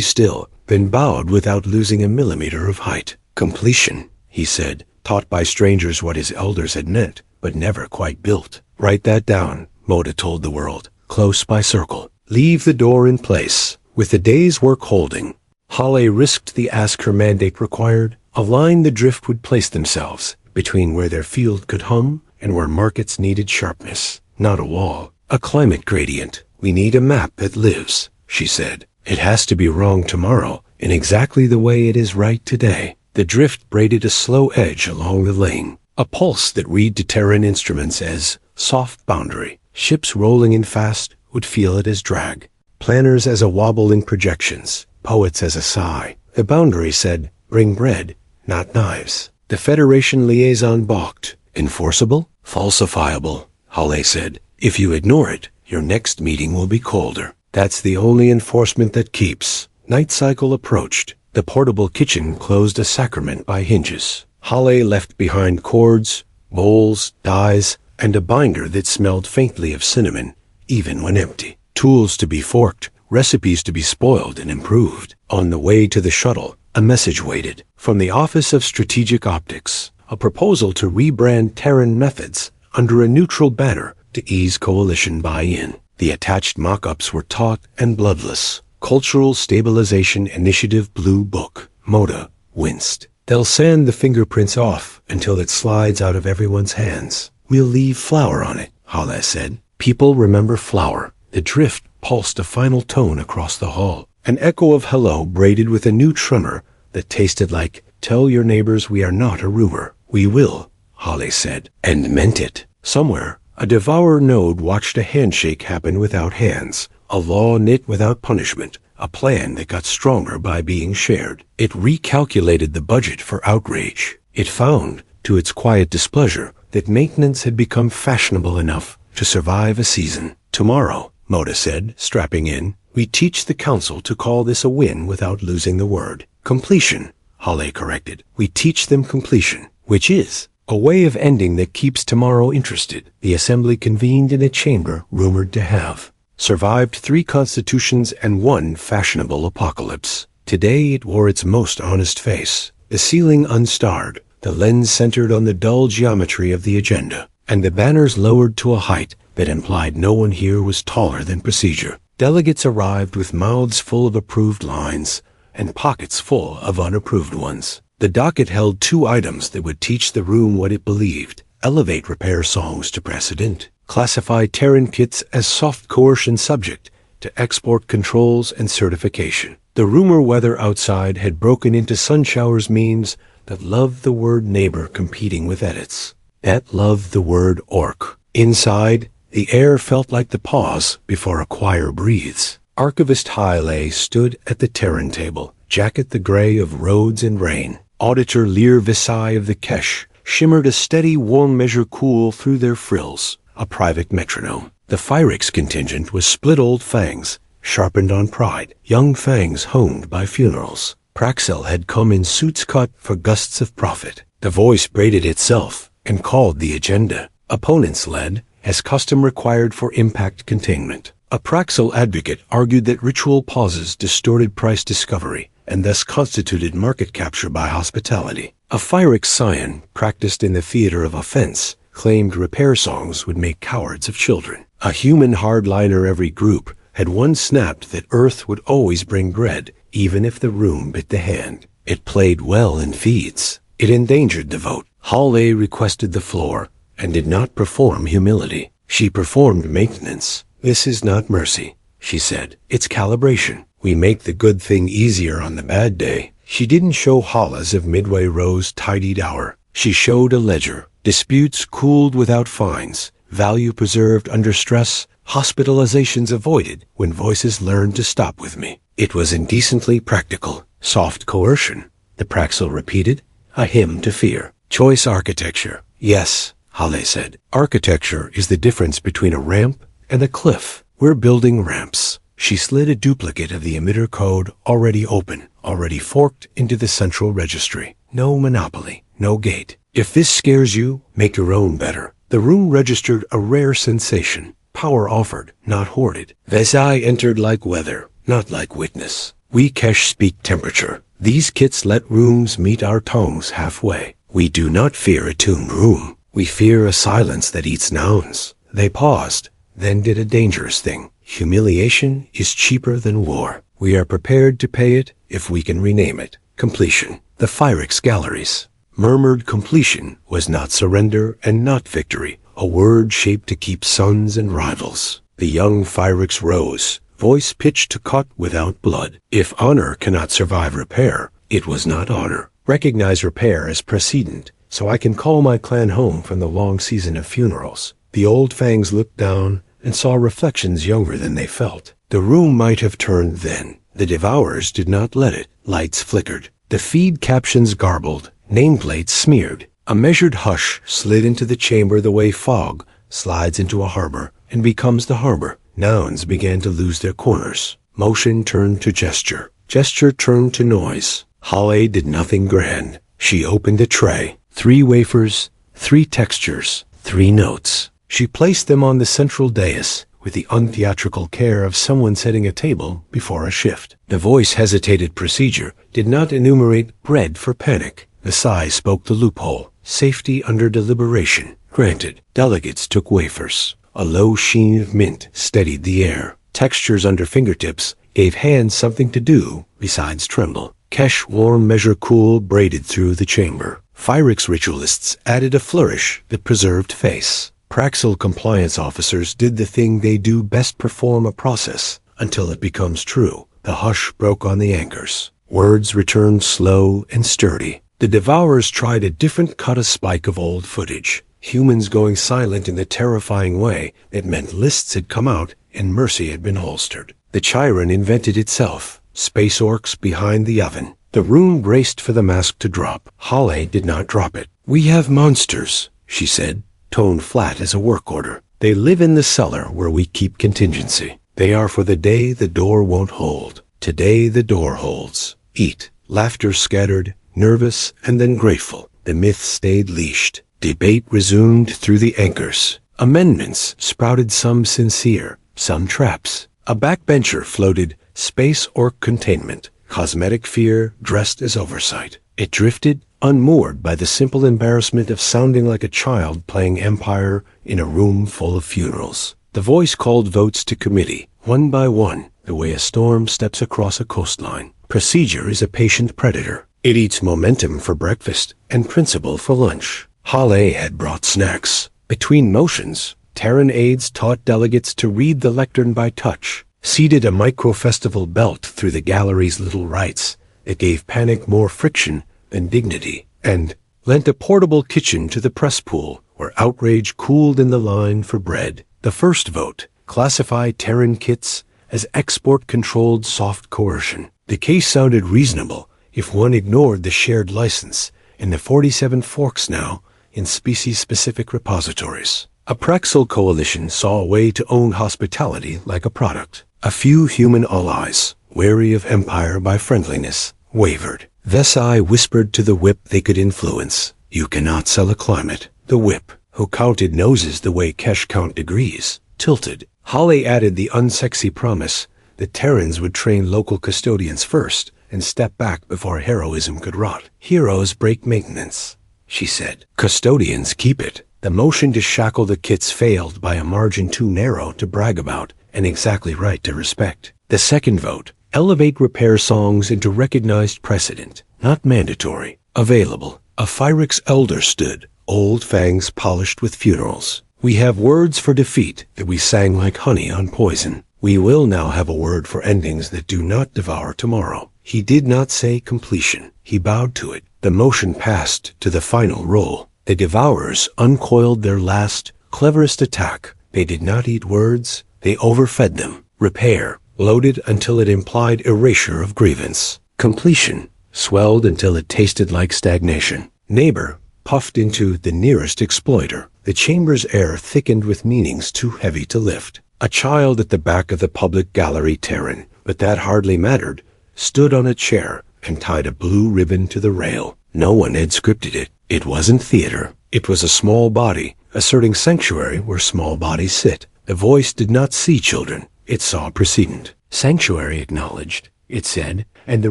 still, then bowed without losing a millimeter of height. Completion, he said, taught by strangers what his elders had meant, but never quite built. Write that down, Moda told the world. Close by circle. Leave the door in place. With the day's work holding, Hale risked the ask her mandate required. A line the drift would place themselves between where their field could hum and where markets needed sharpness. Not a wall, a climate gradient. We need a map that lives, she said. It has to be wrong tomorrow in exactly the way it is right today. The drift braided a slow edge along the lane, a pulse that read to Terran instruments as soft boundary. Ships rolling in fast would feel it as drag. Planners as a wobble in projections, poets as a sigh. The boundary said, bring bread, not knives. The Federation liaison balked. Enforceable? Falsifiable, Hale said. If you ignore it, your next meeting will be colder. That's the only enforcement that keeps. Night cycle approached. The portable kitchen closed a sacrament by hinges. Hale left behind cords, bowls, dyes, and a binder that smelled faintly of cinnamon, even when empty. Tools to be forked, recipes to be spoiled and improved. On the way to the shuttle, a message waited. From the Office of Strategic Optics, a proposal to rebrand Terran methods under a neutral banner to ease coalition buy-in. The attached mock-ups were taut and bloodless. Cultural Stabilization Initiative Blue Book. Moda winced. They'll sand the fingerprints off until it slides out of everyone's hands. We'll leave flour on it, Hale said. People remember flour. The drift pulsed a final tone across the hall. An echo of hello braided with a new tremor that tasted like, tell your neighbors we are not a rumor. We will, Hale said, and meant it. Somewhere, a devourer node watched a handshake happen without hands, a law knit without punishment, a plan that got stronger by being shared. It recalculated the budget for outrage. It found, to its quiet displeasure, that maintenance had become fashionable enough to survive a season. Tomorrow, Moda said, strapping in, we teach the council to call this a win without losing the word. Completion, Hale corrected. We teach them completion, which is a way of ending that keeps tomorrow interested. The assembly convened in a chamber rumored to have survived 3 constitutions and 1 fashionable apocalypse. Today it wore its most honest face, the ceiling unstarred, the lens centered on the dull geometry of the agenda, and the banners lowered to a height that implied no one here was taller than procedure. Delegates arrived with mouths full of approved lines and pockets full of unapproved ones. The docket held 2 items that would teach the room what it believed: elevate repair songs to precedent, classify Terran kits as soft coercion subject to export controls and certification. The rumor weather outside had broken into sunshowers memes that loved the word neighbor competing with edits, that loved the word orc. Inside, the air felt like the pause before a choir breathes. Archivist Hale stood at the Terran table, jacket the gray of roads and rain. Auditor Lear Visai of the Kesh shimmered a steady warm measure cool through their frills, a private metronome. The Phyrix contingent was split old fangs, sharpened on pride, young fangs honed by funerals. Praxel had come in suits cut for gusts of profit. The voice braided itself and called the agenda. Opponents led, as custom required for impact containment. A Praxel advocate argued that ritual pauses distorted price discovery and thus constituted market capture by hospitality. A Phyrix scion, practiced in the theater of offense, claimed repair songs would make cowards of children. A human hardliner every group had once snapped that Earth would always bring bread, even if the room bit the hand. It played well in feeds. It endangered the vote. Hale requested the floor and did not perform humility. She performed maintenance. This is not mercy, she said. It's calibration. We make the good thing easier on the bad day. She didn't show hollas of Midway Row's tidied hour. She showed a ledger. Disputes cooled without fines. Value preserved under stress. Hospitalizations avoided when voices learned to stop with me. It was indecently practical. Soft coercion, the Praxel repeated. A hymn to fear. Choice architecture. Yes, Hale said. Architecture is the difference between a ramp and a cliff. We're building ramps. She slid a duplicate of the emitter code already open, already forked into the central registry. No monopoly, no gate. If this scares you, make your own better. The room registered a rare sensation. Power offered, not hoarded. Vesai entered like weather, not like witness. We Kesh speak temperature. These kits let rooms meet our tongues halfway. We do not fear a tuned room. We fear a silence that eats nouns. They paused, then did a dangerous thing. Humiliation is cheaper than war. We are prepared to pay it if we can rename it. Completion. The Phyrix galleries. Murmured completion was not surrender and not victory, a word shaped to keep sons and rivals. The young Phyrix rose, voice pitched to cut without blood. If honor cannot survive repair, it was not honor. Recognize repair as precedent, so I can call my clan home from the long season of funerals. The old fangs looked down and saw reflections younger than they felt. The room might have turned then. The devourers did not let it. Lights flickered. The feed captions garbled. Nameplates smeared. A measured hush slid into the chamber the way fog slides into a harbor and becomes the harbor. Nouns began to lose their corners. Motion turned to gesture. Gesture turned to noise. Holly did nothing grand. She opened a tray. 3 wafers, 3 textures, 3 notes. She placed them on the central dais with the untheatrical care of someone setting a table before a shift. The voice hesitated procedure, did not enumerate bread for panic. The Sci spoke the loophole. Safety under deliberation. Granted. Delegates took wafers. A low sheen of mint steadied the air. Textures under fingertips gave hands something to do besides tremble. Kesh warm measure cool braided through the chamber. Phyrix ritualists added a flourish that preserved face. Praxil compliance officers did the thing they do best, perform a process until it becomes true. The hush broke on the anchors. Words returned slow and sturdy. The devourers tried a different cut, a spike of old footage. Humans going silent in the terrifying way that meant lists had come out and mercy had been holstered. The Chiron invented itself. Space orcs behind the oven. The room braced for the mask to drop. Holly did not drop it. "We have monsters," she said, tone flat as a work order. "They live in the cellar where we keep contingency. They are for the day the door won't hold. Today the door holds. Eat." Laughter scattered, nervous and then grateful. The myth stayed leashed. Debate resumed through the anchors. Amendments sprouted, some sincere, some traps. A backbencher floated, space orc containment. Cosmetic fear dressed as oversight. It drifted, unmoored by the simple embarrassment of sounding like a child playing Empire in a room full of funerals. The voice called votes to committee, one by one, the way a storm steps across a coastline. Procedure is a patient predator. It eats momentum for breakfast and principle for lunch. Holly had brought snacks. Between motions, Terran aides taught delegates to read the lectern by touch. Seeded a micro-festival belt through the gallery's little rites. It gave panic more friction than dignity, and lent a portable kitchen to the press pool, where outrage cooled in the line for bread. The first vote classified Terran kits as export-controlled soft coercion. The case sounded reasonable if one ignored the shared license and the 47 forks now in species-specific repositories. A Praxil coalition saw a way to own hospitality like a product. A few human allies, wary of empire by friendliness, wavered. Vesai whispered to the whip they could influence. "You cannot sell a climate." The whip, who counted noses the way Kesh count degrees, tilted. Holly added the unsexy promise that Terrans would train local custodians first and step back before heroism could rot. "Heroes break maintenance," she said. "Custodians keep it." The motion to shackle the kits failed by a margin too narrow to brag about and exactly right to respect. The second vote, elevate repair songs into recognized precedent, not mandatory. Available. A Phyrix elder stood, old fangs polished with funerals. "We have words for defeat that we sang like honey on poison. We will now have a word for endings that do not devour tomorrow." He did not say completion. He bowed to it. The motion passed to the final roll. The devourers uncoiled their last, cleverest attack. They did not eat words. They overfed them. Repair, loaded until it implied erasure of grievance. Completion, swelled until it tasted like stagnation. Neighbor, puffed into the nearest exploiter. The chamber's air thickened with meanings too heavy to lift. A child at the back of the public gallery Terran, but that hardly mattered, stood on a chair and tied a blue ribbon to the rail. No one had scripted it. It wasn't theater. It was a small body, asserting sanctuary where small bodies sit. The voice did not see children. It saw precedent. "Sanctuary acknowledged," it said, and the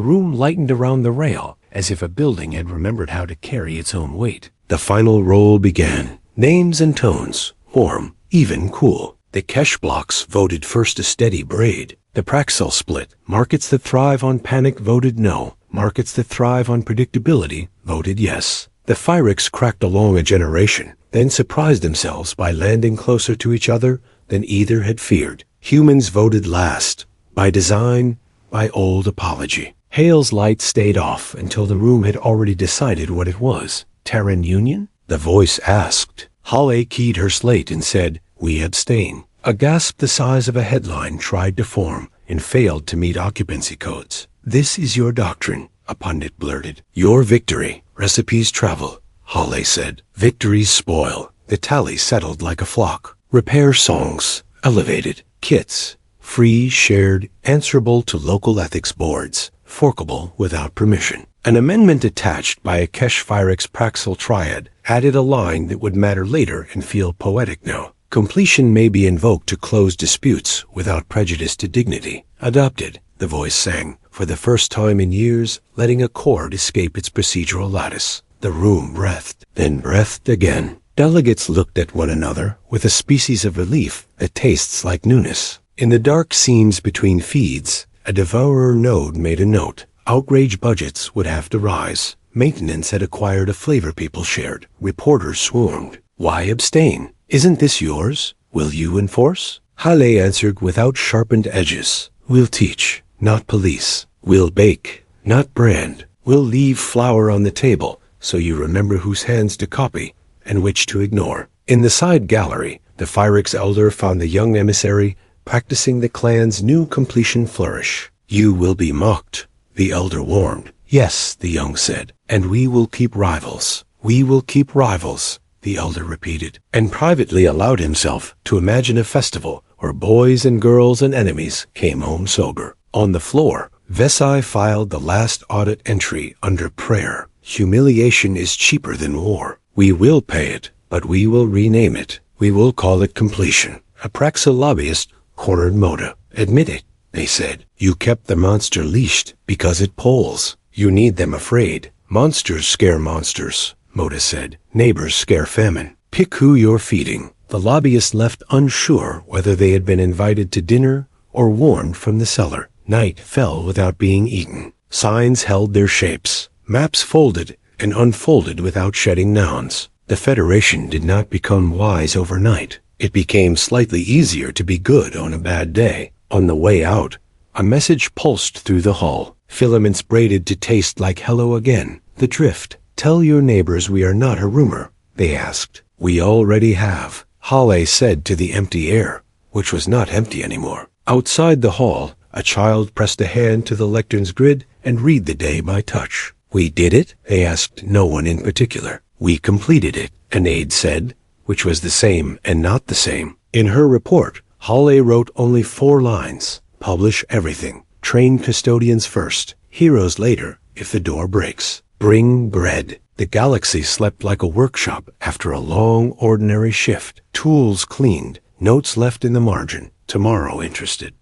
room lightened around the rail, as if a building had remembered how to carry its own weight. The final roll began. Names and tones, warm, even, cool. The Kesh blocks voted first a steady braid. The Praxil split. Markets that thrive on panic voted no. Markets that thrive on predictability voted yes. The Phyrix cracked along a generation, then surprised themselves by landing closer to each other than either had feared. Humans voted last, By design, by old apology. Hale's light stayed off until the room had already decided what it was. Terran Union? The voice asked. Hale keyed her slate and said, "We abstain." A gasp the size of a headline tried to form and failed to meet occupancy codes. "This is your doctrine," a pundit blurted. "Your victory. Recipes travel," Hale said. "Victories spoil." The tally settled like a flock. Repair songs, elevated. Kits, free, shared, answerable to local ethics boards, forkable without permission. An amendment attached by a Kesh-Phyrex's Praxil triad added a line that would matter later and feel poetic now. Completion may be invoked to close disputes without prejudice to dignity. Adopted, the voice sang, for the first time in years, letting a chord escape its procedural lattice. The room breathed, then breathed again. Delegates looked at one another with a species of relief that tastes like newness. In the dark scenes between feeds, a devourer node made a note. Outrage budgets would have to rise. Maintenance had acquired a flavor people shared. Reporters swarmed. "Why abstain? Isn't this yours? Will you enforce?" Hale answered without sharpened edges. "We'll teach, not police. We'll bake, not brand. We'll leave flour on the table so you remember whose hands to copy and which to ignore." In the side gallery, the Phyrex elder found the young emissary practicing the clan's new completion flourish. "You will be mocked," the elder warned. "Yes," the young said, "and we will keep rivals. We will keep rivals," the elder repeated, and privately allowed himself to imagine a festival where boys and girls and enemies came home sober. On the floor, Vesai filed the last audit entry under prayer. "Humiliation is cheaper than war. We will pay it, but we will rename it. We will call it completion." A Praxil lobbyist cornered Moda. "Admit it," they said. "You kept the monster leashed because it polls. You need them afraid. Monsters scare monsters," Moda said. "Neighbors scare famine. Pick who you're feeding." The lobbyist left unsure whether they had been invited to dinner or warned from the cellar. Night fell without being eaten. Signs held their shapes. Maps folded and unfolded without shedding nouns. The Federation did not become wise overnight. It became slightly easier to be good on a bad day. On the way out, a message pulsed through the hull. Filaments braided to taste like hello again. The drift. "Tell your neighbors we are not a rumor," they asked. "We already have," Hale said to the empty air, which was not empty anymore. Outside the hall, a child pressed a hand to the lectern's grid and read the day by touch. "We did it?" they asked no one in particular. "We completed it," an aide said, which was the same and not the same. In her report, Hale wrote only 4 lines. "Publish everything. Train custodians first. Heroes later, if the door breaks. Bring bread." The galaxy slept like a workshop after a long, ordinary shift. Tools cleaned, notes left in the margin. Tomorrow interested.